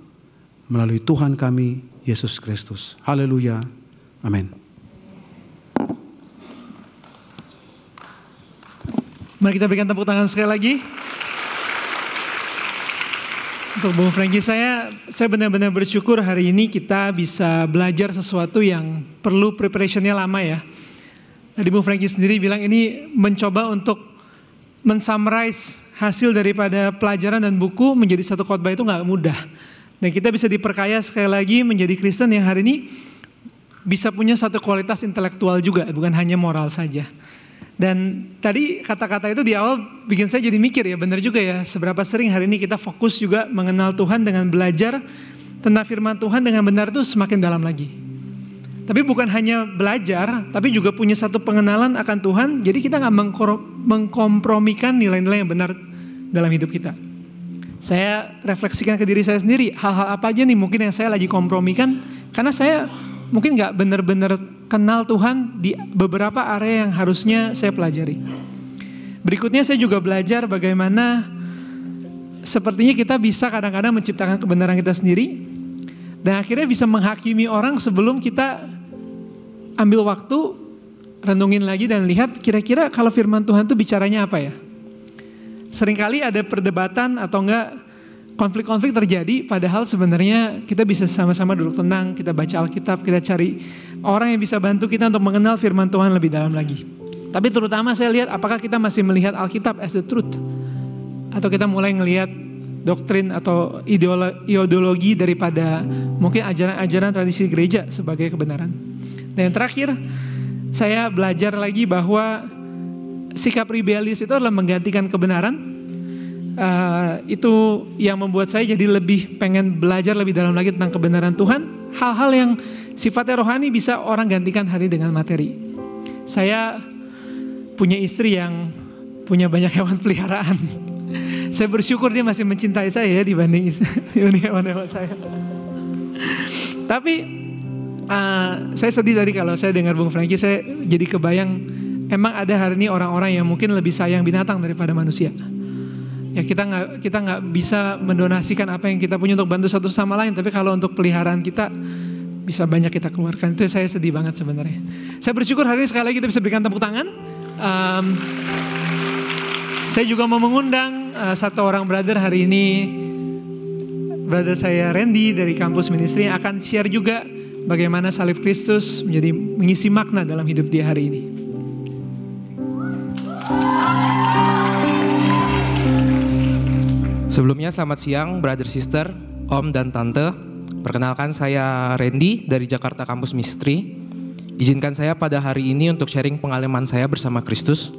melalui Tuhan kami Yesus Kristus. Haleluya. Amin. Mari kita berikan tepuk tangan sekali lagi untuk Bung Frankie. Saya benar-benar bersyukur hari ini kita bisa belajar sesuatu yang perlu preparationnya lama ya. Tadi Bung Frankie sendiri bilang ini mencoba untuk mensummarize hasil daripada pelajaran dan buku menjadi satu khotbah itu gak mudah. Dan kita bisa diperkaya sekali lagi menjadi Kristen yang hari ini bisa punya satu kualitas intelektual juga, bukan hanya moral saja. Dan tadi kata-kata itu di awal bikin saya jadi mikir ya, benar juga ya, seberapa sering hari ini kita fokus juga mengenal Tuhan dengan belajar tentang firman Tuhan dengan benar itu semakin dalam lagi. Tapi bukan hanya belajar, tapi juga punya satu pengenalan akan Tuhan, jadi kita gak mengkompromikan nilai-nilai yang benar dalam hidup kita. Saya refleksikan ke diri saya sendiri, hal-hal apa aja nih mungkin yang saya lagi kompromikan, karena saya mungkin gak benar-benar kenal Tuhan di beberapa area yang harusnya saya pelajari. Berikutnya saya juga belajar bagaimana sepertinya kita bisa kadang-kadang menciptakan kebenaran kita sendiri, dan akhirnya bisa menghakimi orang sebelum kita ambil waktu, renungin lagi dan lihat kira-kira kalau firman Tuhan itu bicaranya apa ya. Seringkali ada perdebatan atau enggak konflik-konflik terjadi, padahal sebenarnya kita bisa sama-sama duduk tenang, kita baca Alkitab, kita cari orang yang bisa bantu kita untuk mengenal firman Tuhan lebih dalam lagi. Tapi terutama saya lihat apakah kita masih melihat Alkitab as the truth, atau kita mulai ngelihat doktrin atau ideologi daripada mungkin ajaran-ajaran tradisi gereja sebagai kebenaran. Dan yang terakhir, saya belajar lagi bahwa sikap rebellious itu adalah menggantikan kebenaran. Itu yang membuat saya jadi lebih pengen belajar lebih dalam lagi tentang kebenaran Tuhan. Hal-hal yang sifatnya rohani bisa orang gantikan hari dengan materi. Saya punya istri yang punya banyak hewan peliharaan. Saya bersyukur dia masih mencintai saya ya dibanding hewan-hewan saya. Tapi saya sedih tadi kalau saya dengar Bung Frankie, saya jadi kebayang emang ada hari ini orang-orang yang mungkin lebih sayang binatang daripada manusia. Ya kita nggak bisa mendonasikan apa yang kita punya untuk bantu satu sama lain, tapi kalau untuk peliharaan kita bisa banyak kita keluarkan. Itu saya sedih banget sebenarnya. Saya bersyukur hari ini sekali lagi kita bisa berikan tepuk tangan. Saya juga mau mengundang satu orang brother hari ini, brother saya Randy dari kampus ministry yang akan share juga bagaimana salib Kristus menjadi mengisi makna dalam hidup dia hari ini. Sebelumnya selamat siang brother sister, om dan tante. Perkenalkan saya Randy dari Jakarta Kampus Misteri. Izinkan saya pada hari ini untuk sharing pengalaman saya bersama Kristus.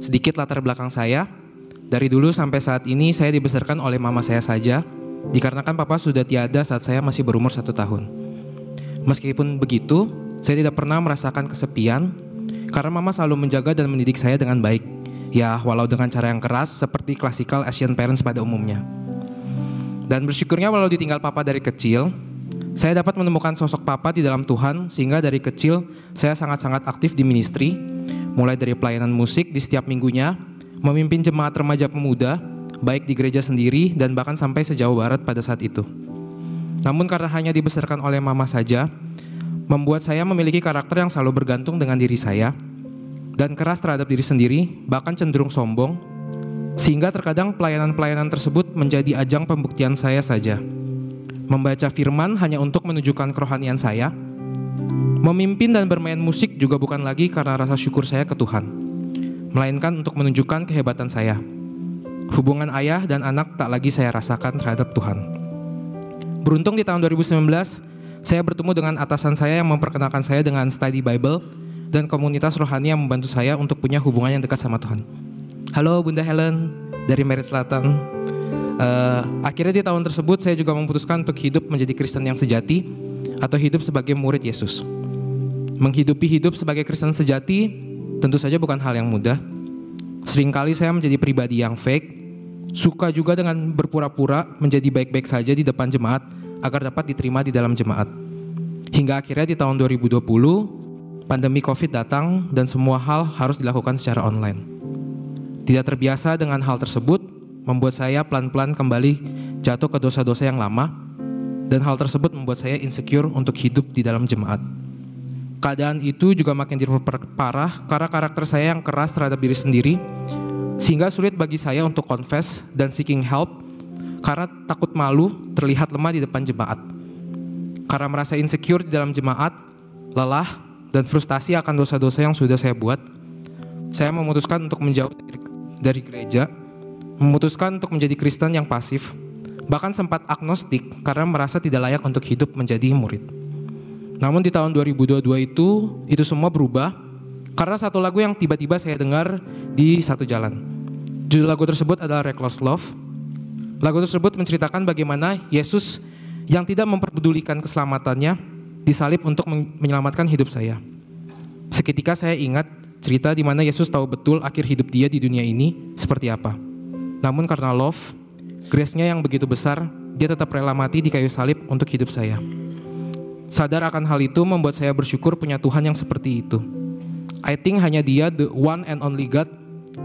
Sedikit latar belakang saya. Dari dulu sampai saat ini saya dibesarkan oleh mama saya saja, dikarenakan papa sudah tiada saat saya masih berumur 1 tahun. Meskipun begitu, saya tidak pernah merasakan kesepian karena mama selalu menjaga dan mendidik saya dengan baik. Ya, walau dengan cara yang keras seperti klasikal Asian parents pada umumnya. Dan bersyukurnya walau ditinggal papa dari kecil, saya dapat menemukan sosok papa di dalam Tuhan, sehingga dari kecil saya sangat-sangat aktif di ministry, mulai dari pelayanan musik di setiap minggunya, memimpin jemaat remaja pemuda, baik di gereja sendiri dan bahkan sampai sejauh barat pada saat itu. Namun karena hanya dibesarkan oleh mama saja, membuat saya memiliki karakter yang selalu bergantung dengan diri saya dan keras terhadap diri sendiri, bahkan cenderung sombong, sehingga terkadang pelayanan-pelayanan tersebut menjadi ajang pembuktian saya saja. Membaca firman hanya untuk menunjukkan kerohanian saya. Memimpin dan bermain musik juga bukan lagi karena rasa syukur saya ke Tuhan, melainkan untuk menunjukkan kehebatan saya. Hubungan ayah dan anak tak lagi saya rasakan terhadap Tuhan. Beruntung di tahun 2019, saya bertemu dengan atasan saya yang memperkenalkan saya dengan study Bible dan komunitas rohani yang membantu saya untuk punya hubungan yang dekat sama Tuhan. Halo Bunda Helen dari Merit Selatan. Akhirnya di tahun tersebut saya juga memutuskan untuk hidup menjadi Kristen yang sejati atau hidup sebagai murid Yesus. Menghidupi hidup sebagai Kristen sejati tentu saja bukan hal yang mudah. Seringkali saya menjadi pribadi yang fake, suka juga dengan berpura-pura menjadi baik-baik saja di depan jemaat agar dapat diterima di dalam jemaat. Hingga akhirnya di tahun 2020, pandemi COVID datang dan semua hal harus dilakukan secara online. Tidak terbiasa dengan hal tersebut, membuat saya pelan-pelan kembali jatuh ke dosa-dosa yang lama, dan hal tersebut membuat saya insecure untuk hidup di dalam jemaat. Keadaan itu juga makin diperparah karena karakter saya yang keras terhadap diri sendiri, sehingga sulit bagi saya untuk confess dan seeking help karena takut malu terlihat lemah di depan jemaat. Karena merasa insecure di dalam jemaat, lelah, dan frustasi akan dosa-dosa yang sudah saya buat, saya memutuskan untuk menjauh dari gereja, memutuskan untuk menjadi Kristen yang pasif, bahkan sempat agnostik karena merasa tidak layak untuk hidup menjadi murid. Namun di tahun 2022 itu semua berubah karena satu lagu yang tiba-tiba saya dengar di satu jalan. Judul lagu tersebut adalah Reckless Love. Lagu tersebut menceritakan bagaimana Yesus yang tidak memperdulikan keselamatannya disalib untuk menyelamatkan hidup saya. Seketika saya ingat cerita di mana Yesus tahu betul akhir hidup dia di dunia ini seperti apa. Namun karena love, grace-nya yang begitu besar, dia tetap rela mati di kayu salib untuk hidup saya. Sadar akan hal itu membuat saya bersyukur punya Tuhan yang seperti itu. I think hanya dia, the one and only God,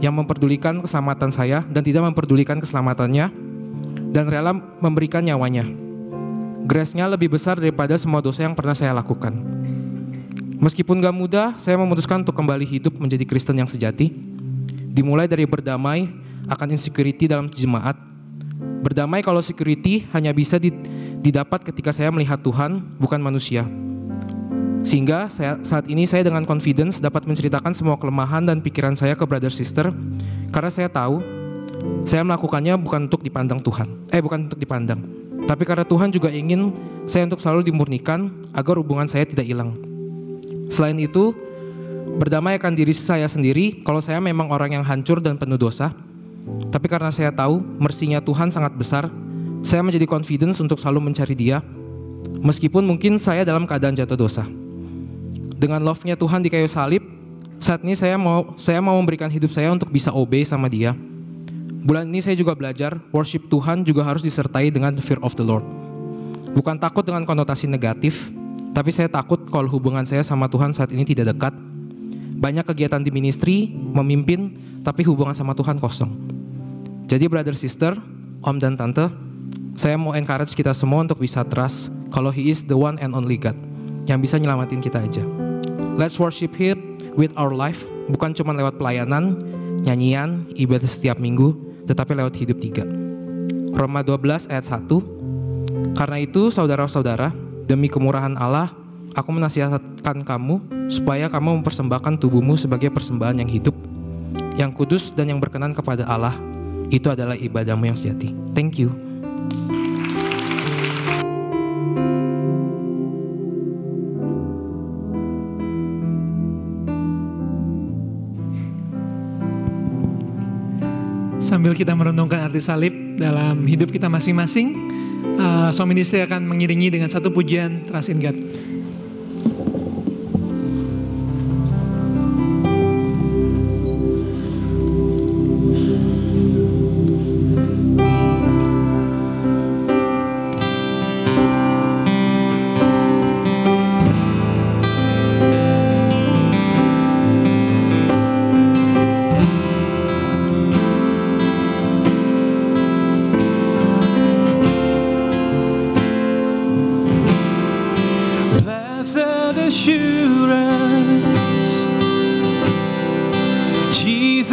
yang memperdulikan keselamatan saya dan tidak memperdulikan keselamatannya dan rela memberikan nyawanya. Grace-nya lebih besar daripada semua dosa yang pernah saya lakukan. Meskipun gak mudah, saya memutuskan untuk kembali hidup menjadi Kristen yang sejati. Dimulai dari berdamai akan insecurity dalam jemaat. Berdamai kalau security hanya bisa didapat ketika saya melihat Tuhan, bukan manusia. Sehingga saat ini saya dengan confidence dapat menceritakan semua kelemahan dan pikiran saya ke brother sister, karena saya tahu saya melakukannya bukan untuk dipandang Tuhan, bukan untuk dipandang, tapi karena Tuhan juga ingin saya untuk selalu dimurnikan agar hubungan saya tidak hilang. Selain itu, berdamai akan diri saya sendiri kalau saya memang orang yang hancur dan penuh dosa, tapi karena saya tahu mercy-Nya Tuhan sangat besar, saya menjadi confidence untuk selalu mencari Dia, meskipun mungkin saya dalam keadaan jatuh dosa. Dengan love-nya Tuhan di kayu salib, saat ini saya mau memberikan hidup saya untuk bisa obey sama Dia. Bulan ini saya juga belajar, worship Tuhan juga harus disertai dengan fear of the Lord. Bukan takut dengan konotasi negatif, tapi saya takut kalau hubungan saya sama Tuhan saat ini tidak dekat. Banyak kegiatan di ministry, memimpin, tapi hubungan sama Tuhan kosong. Jadi brother sister, om dan tante, saya mau encourage kita semua untuk bisa trust kalau He is the one and only God yang bisa nyelamatin kita aja. Let's worship Him with our life, bukan cuma lewat pelayanan, nyanyian, ibadah setiap minggu, tetapi lewat hidup 3. Roma 12 ayat 1. Karena itu saudara-saudara, demi kemurahan Allah, aku menasihatkan kamu supaya kamu mempersembahkan tubuhmu sebagai persembahan yang hidup, yang kudus dan yang berkenan kepada Allah. Itu adalah ibadahmu yang sejati. Thank you. Sambil kita merenungkan arti salib dalam hidup kita masing-masing, Song Ministry akan mengiringi dengan satu pujian Trust in God.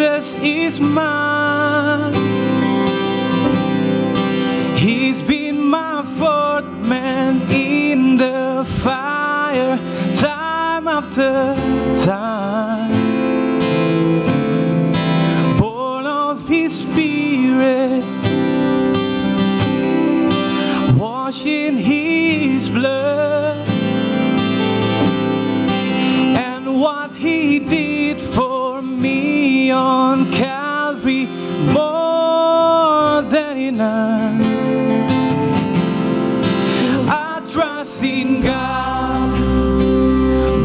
Jesus is mine. He's been my fourth man in the fire, time after time. Born of His Spirit, washed in His blood, and what He did for me on Calvary, more than enough. I trust in God,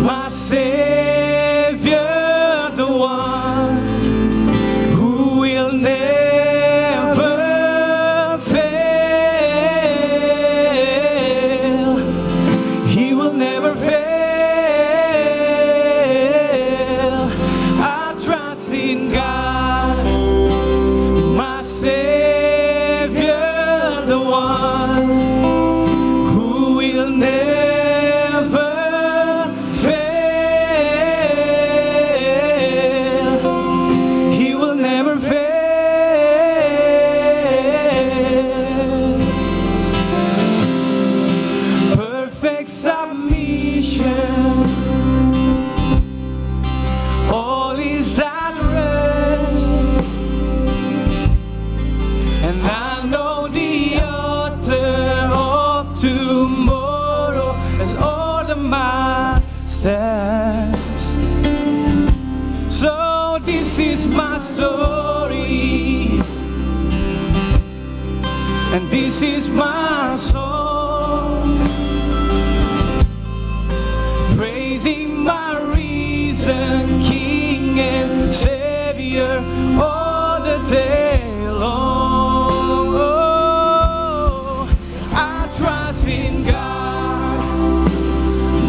my Savior, the one who will never fail. He will never fail. I trust in God, my Savior, the one who will never fail. He will never fail. Perfect submission, all is at rest, and I know the author of tomorrow has ordered my steps. So this is my story, and this is my song, praising my risen King and Savior all the day long. Oh, I trust in God,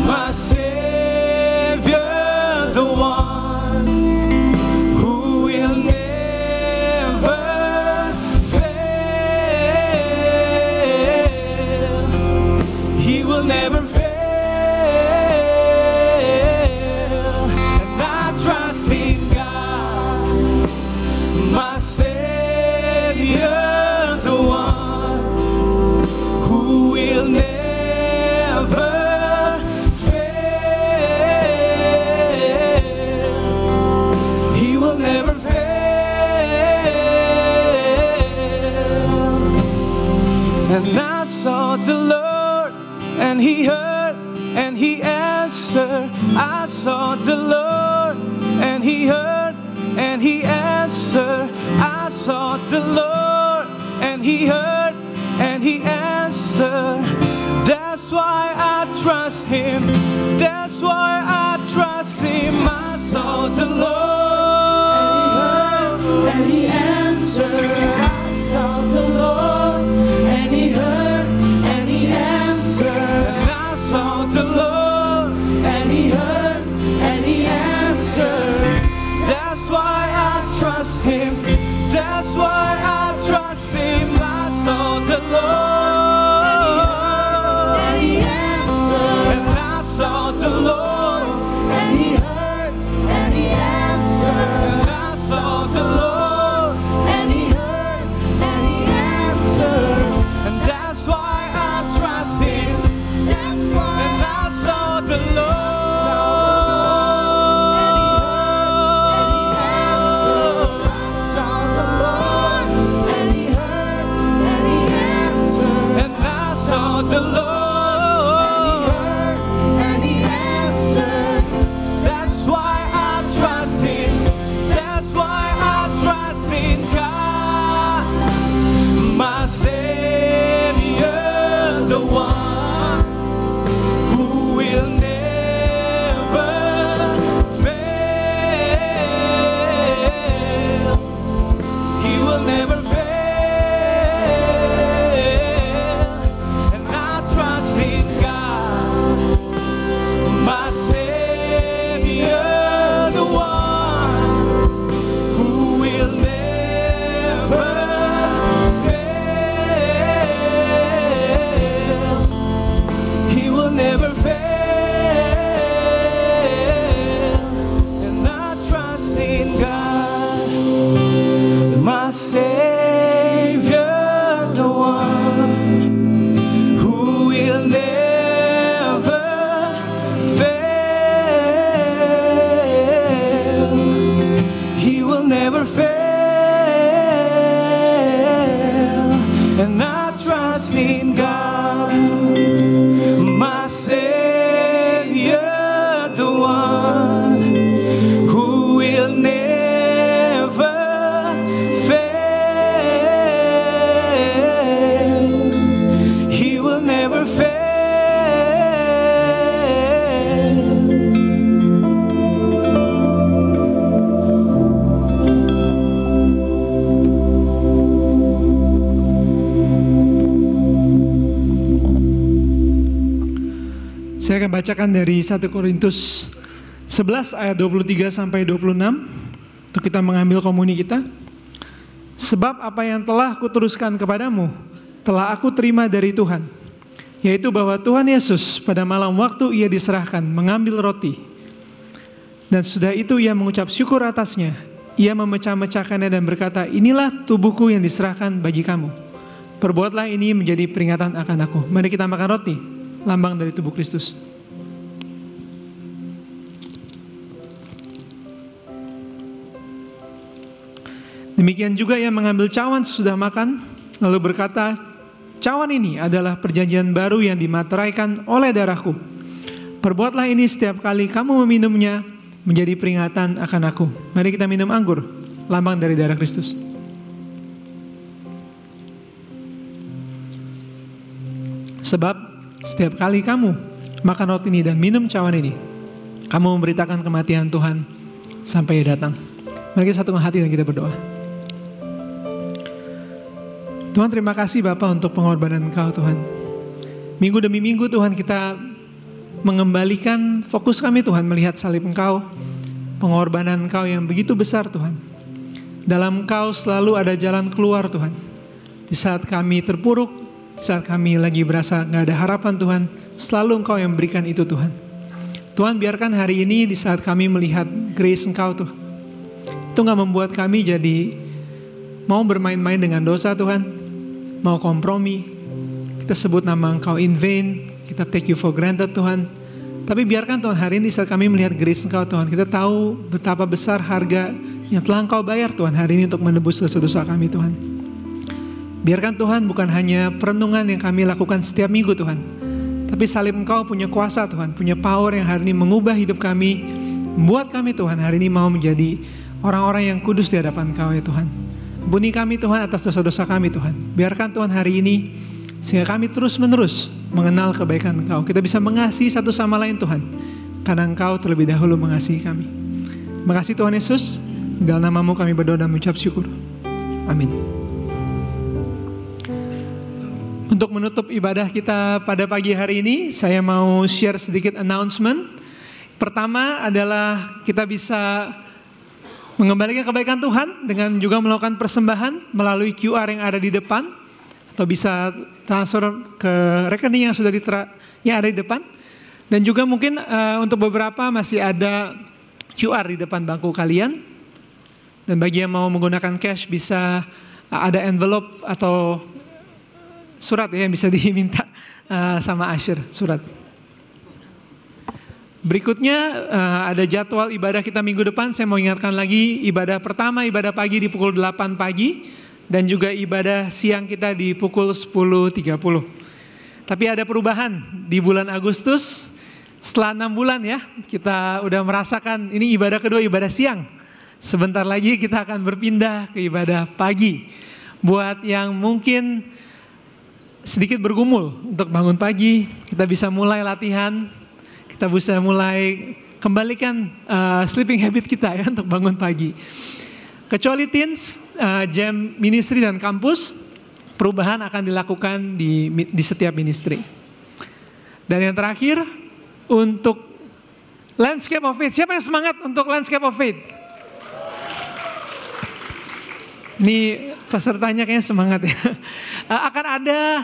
my Savior, the one who will never fail. He will never fail. And I trust in God, my Savior, the one who will never fail. He will never fail. And I sought the Lord, and He heard, and He answered. I sought the Lord, and He heard, and He answered. I sought the Lord, and He heard, and He answered. That's why I trust Him. That's why I trust Him. I sought the Lord, and He answered. I sought the Lord, and He heard, and He answered. And I sought the Lord, and He heard, and He answered. That's why I trust Him. That's why I trust Him. I sought the Lord, and He answered. And I sought the Lord, and He heard, and He answered. And I sought the Lord, and He heard, and He answered. And that's why I trust Him. That's why. And I sought the Lord, and He heard, and He answered. I sought the Lord, and He heard, and He answered. And I sought the Lord, and He answered. That's why I trust Him. That's why I trust in God, my Savior, the one who will never fail. He will never fail. And I trust in God, my Savior, the one who will never fail. He will never fail. And I trust in God. saya bacakan dari 1 Korintus 11 ayat 23 sampai 26 untuk kita mengambil komuni kita. Sebab apa yang telah kuteruskan kepadamu telah aku terima dari Tuhan, yaitu bahwa Tuhan Yesus pada malam waktu ia diserahkan mengambil roti, dan sudah itu ia mengucap syukur atasnya, ia memecah-mecahkannya dan berkata, inilah tubuhku yang diserahkan bagi kamu. Perbuatlah ini menjadi peringatan akan aku. Mari kita makan roti, lambang dari tubuh Kristus. Demikian juga ia mengambil cawan sesudah makan, lalu berkata, cawan ini adalah perjanjian baru yang dimateraikan oleh darahku. Perbuatlah ini setiap kali kamu meminumnya menjadi peringatan akan aku. Mari kita minum anggur, lambang dari darah Kristus. Sebab setiap kali kamu makan roti ini dan minum cawan ini, kamu memberitakan kematian Tuhan sampai ia datang. Mari kita satukan hati dan kita berdoa. Tuhan, terima kasih Bapa untuk pengorbanan Engkau Tuhan. Minggu demi minggu Tuhan kita mengembalikan fokus kami Tuhan melihat salib Engkau, pengorbanan Engkau yang begitu besar Tuhan. Dalam Engkau selalu ada jalan keluar Tuhan. Di saat kami terpuruk, di saat kami lagi berasa gak ada harapan Tuhan, selalu Engkau yang berikan itu Tuhan. Tuhan, biarkan hari ini di saat kami melihat grace Engkau Tuhan, itu gak membuat kami jadi mau bermain-main dengan dosa Tuhan, mau kompromi, kita sebut nama Engkau in vain, kita take you for granted Tuhan. Tapi biarkan Tuhan hari ini saat kami melihat grace Engkau Tuhan, kita tahu betapa besar harga yang telah Engkau bayar Tuhan hari ini untuk menebus dosa-dosa kami Tuhan. Biarkan Tuhan bukan hanya perenungan yang kami lakukan setiap minggu Tuhan, tapi salib Engkau punya kuasa Tuhan, punya power yang hari ini mengubah hidup kami, membuat kami Tuhan hari ini mau menjadi orang-orang yang kudus di hadapan Engkau ya Tuhan. Ampuni kami Tuhan atas dosa-dosa kami Tuhan. Biarkan Tuhan hari ini sehingga kami terus-menerus mengenal kebaikan Engkau. Kita bisa mengasihi satu sama lain Tuhan, karena Engkau terlebih dahulu mengasihi kami. Terima kasih Tuhan Yesus. Dalam nama-Mu kami berdoa dan mengucap syukur. Amin. Untuk menutup ibadah kita pada pagi hari ini, saya mau share sedikit announcement. Pertama adalah kita bisa mengembalikan kebaikan Tuhan dengan juga melakukan persembahan melalui QR yang ada di depan, atau bisa transfer ke rekening yang sudah yang ada di depan. Dan juga mungkin untuk beberapa masih ada QR di depan bangku kalian. Dan bagi yang mau menggunakan cash bisa ada envelope atau surat ya yang bisa diminta sama Asher, surat. Berikutnya ada jadwal ibadah kita minggu depan. Saya mau ingatkan lagi, ibadah pertama, ibadah pagi di pukul 8 pagi. Dan juga ibadah siang kita di pukul 10.30. Tapi ada perubahan di bulan Agustus. Setelah 6 bulan ya, kita udah merasakan ini ibadah kedua, ibadah siang. Sebentar lagi kita akan berpindah ke ibadah pagi. Buat yang mungkin sedikit bergumul untuk bangun pagi, kita bisa mulai latihan. Kita bisa mulai kembalikan sleeping habit kita ya untuk bangun pagi. Kecuali teens, jam ministry dan kampus, perubahan akan dilakukan di setiap ministry. Dan yang terakhir, untuk Landscape of Faith. Siapa yang semangat untuk Landscape of Faith? Ini pesertanya kayaknya semangat ya. Akan ada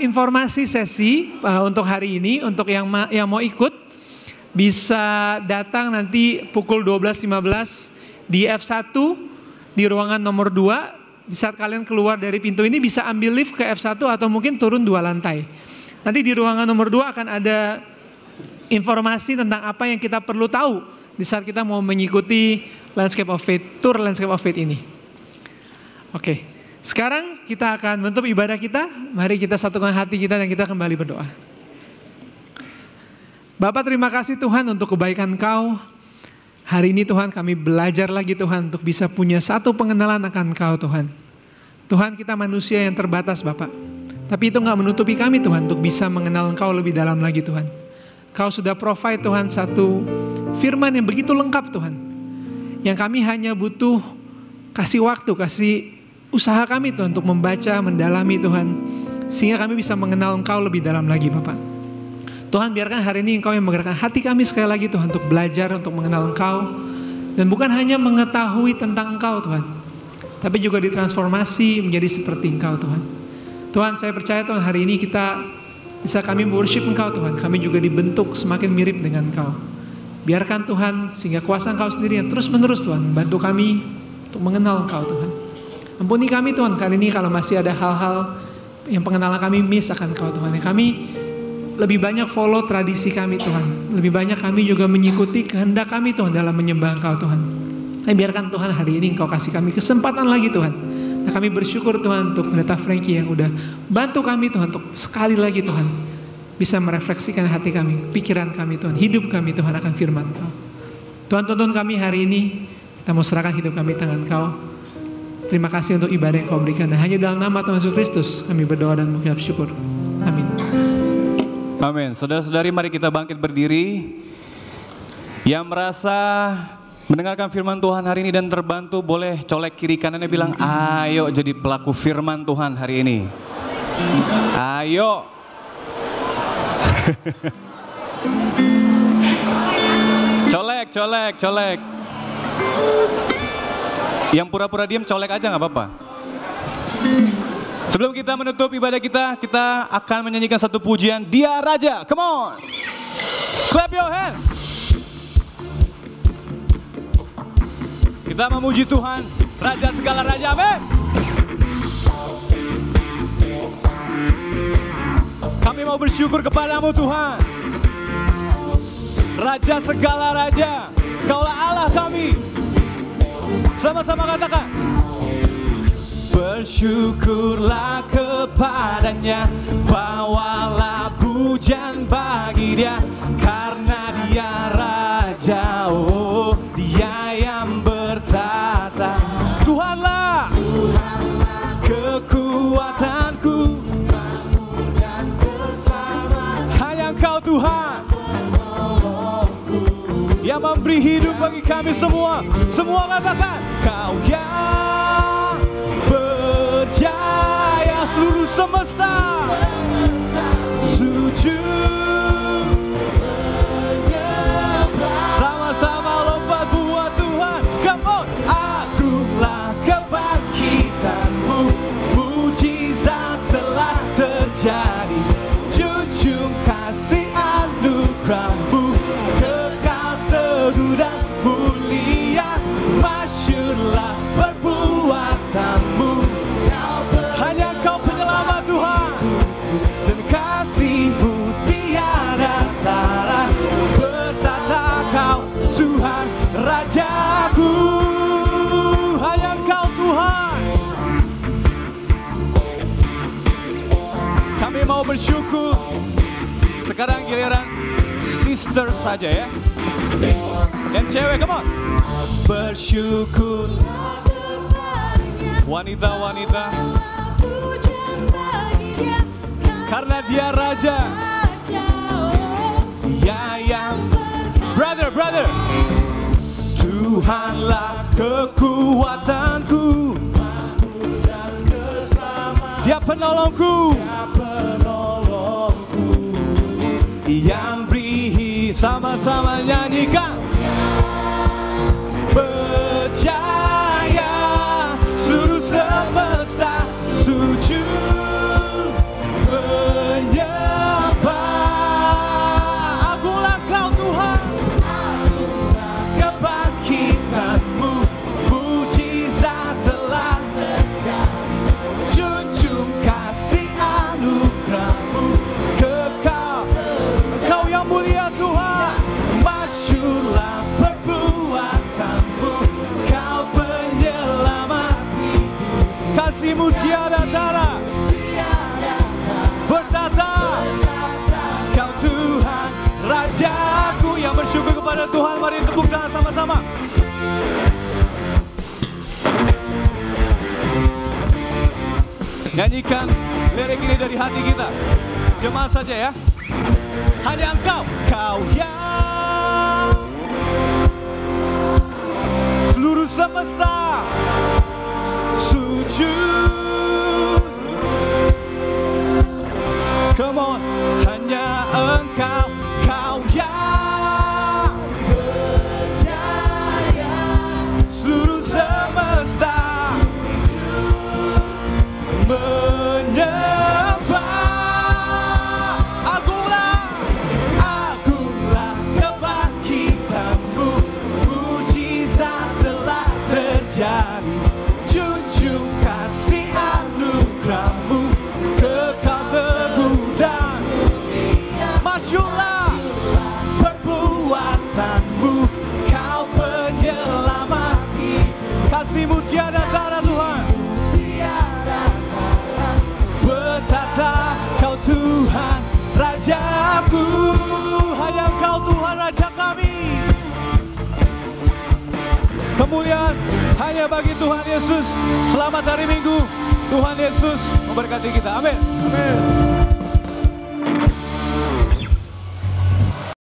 informasi sesi untuk hari ini, untuk yang mau ikut. Bisa datang nanti pukul 12.15 di F1 di ruangan nomor 2. Di saat kalian keluar dari pintu ini bisa ambil lift ke F1 atau mungkin turun 2 lantai. Nanti di ruangan nomor 2 akan ada informasi tentang apa yang kita perlu tahu di saat kita mau mengikuti Landscape of Faith, tour Landscape of Faith ini. Oke, sekarang kita akan menutup ibadah kita. Mari kita satukan hati kita dan kita kembali berdoa. Bapak, terima kasih Tuhan untuk kebaikan Engkau. Hari ini Tuhan kami belajar lagi Tuhan untuk bisa punya satu pengenalan akan Engkau Tuhan. Tuhan, kita manusia yang terbatas Bapak. Tapi itu gak menutupi kami Tuhan untuk bisa mengenal Engkau lebih dalam lagi Tuhan. Engkau sudah provide Tuhan satu firman yang begitu lengkap Tuhan. Yang kami hanya butuh kasih waktu, kasih usaha kami Tuhan untuk membaca, mendalami Tuhan. Sehingga kami bisa mengenal Engkau lebih dalam lagi Bapak. Tuhan, biarkan hari ini Engkau yang menggerakkan hati kami sekali lagi Tuhan, untuk belajar, untuk mengenal Engkau. Dan bukan hanya mengetahui tentang Engkau Tuhan, tapi juga ditransformasi menjadi seperti Engkau Tuhan. Tuhan, saya percaya Tuhan, hari ini kita bisa kami worship Engkau Tuhan, kami juga dibentuk semakin mirip dengan Engkau. Biarkan Tuhan, sehingga kuasa Engkau sendiri yang terus menerus Tuhan, bantu kami untuk mengenal Engkau Tuhan. Ampuni kami Tuhan, kali ini kalau masih ada hal-hal yang pengenalan kami miss akan Engkau Tuhan. Kami lebih banyak follow tradisi kami Tuhan, lebih banyak kami juga mengikuti kehendak kami Tuhan dalam menyembah Engkau Tuhan. Biarkan Tuhan hari ini Engkau kasih kami kesempatan lagi Tuhan. Nah, kami bersyukur Tuhan untuk Pendeta Frankie yang udah bantu kami Tuhan untuk sekali lagi Tuhan bisa merefleksikan hati kami, pikiran kami Tuhan, hidup kami Tuhan akan firman Kau. Tuhan, tuntun kami hari ini, kita mau serahkan hidup kami tangan Kau. Terima kasih untuk ibadah yang Kau berikan. Dan hanya dalam nama Tuhan Yesus Kristus kami berdoa dan mengucap syukur. Amin. Amin. Saudara-saudari, mari kita bangkit berdiri. Yang merasa mendengarkan firman Tuhan hari ini dan terbantu, boleh colek kiri kanannya bilang, ayo jadi pelaku firman Tuhan hari ini. Ayo. Colek, colek, colek. Yang pura-pura diam colek aja gak apa-apa. Sebelum kita menutup ibadah kita, kita akan menyanyikan satu pujian, Dia Raja. Come on. Clap your hands. Kita memuji Tuhan, Raja segala raja. Amin. Kami mau bersyukur kepadamu Tuhan, Raja segala raja. Kaulah Allah kami. Sama-sama katakan, bersyukurlah kepadanya, bawalah pujian bagi Dia, karena Dia Raja, oh Dia yang bertahta. Tuhanlah kekuatanku, hanya Engkau Tuhan yang memberi hidup bagi kami semua. Semua katakan, Kau yang berjaya, seluruh semesta sujud menyembah. Sama-sama lompat buat Tuhan. Come on. Akulah kebangkitanmu, mujizat telah terjadi, junjung kasih anugerahmu, kekal teguh dan mulia, masyurlah perbuatanmu. Hanya Kau penyelamat Tuhan, dan kasih-Mu tiada tara. Bertata Kau Tuhan Rajaku, hanya Kau Tuhan. Kami mau bersyukur. Sekarang giliran sister saja ya. Dan cewek, come on. Bersyukur wanita-wanita, karena Dia Raja. Dia yang brother. Tuhanlah kekuatanku, Dia penolongku, yang beri. Sama-sama nyanyikan. Percaya seluruh semesta sujud menyembah. Akulah Kau Tuhan, kebangkitanmu, mujizat telah terjadi, junjung kasih anugerahmu, kekal. Engkau yang mulia Tuhan, masyurlah perbuatanmu, Kau penyelamat hidup, kasih-Mu tiada tara. Bertata Kau Tuhan Rajaku. Yang bersyukur kepada Tuhan, mari tepuk tangan sama-sama. Nyanyikan lirik ini dari hati kita. Jemaat saja ya. Hanya Engkau, Kau yang seluruh semesta sujud. Come on, hanya Engkau ilahi, junjung kasih anugerah-Mu, kekal teguh dan masyurlah perbuatan-Mu, Kau penyelamat hidup. Kasih-Mu tiada tara Tuhan, betapa Kau Tuhan Rajaku, hanya Kau Tuhan Raja kami. Kemuliaan hanya bagi Tuhan Yesus. Selamat hari Minggu. Tuhan Yesus memberkati kita. Amin. Amin.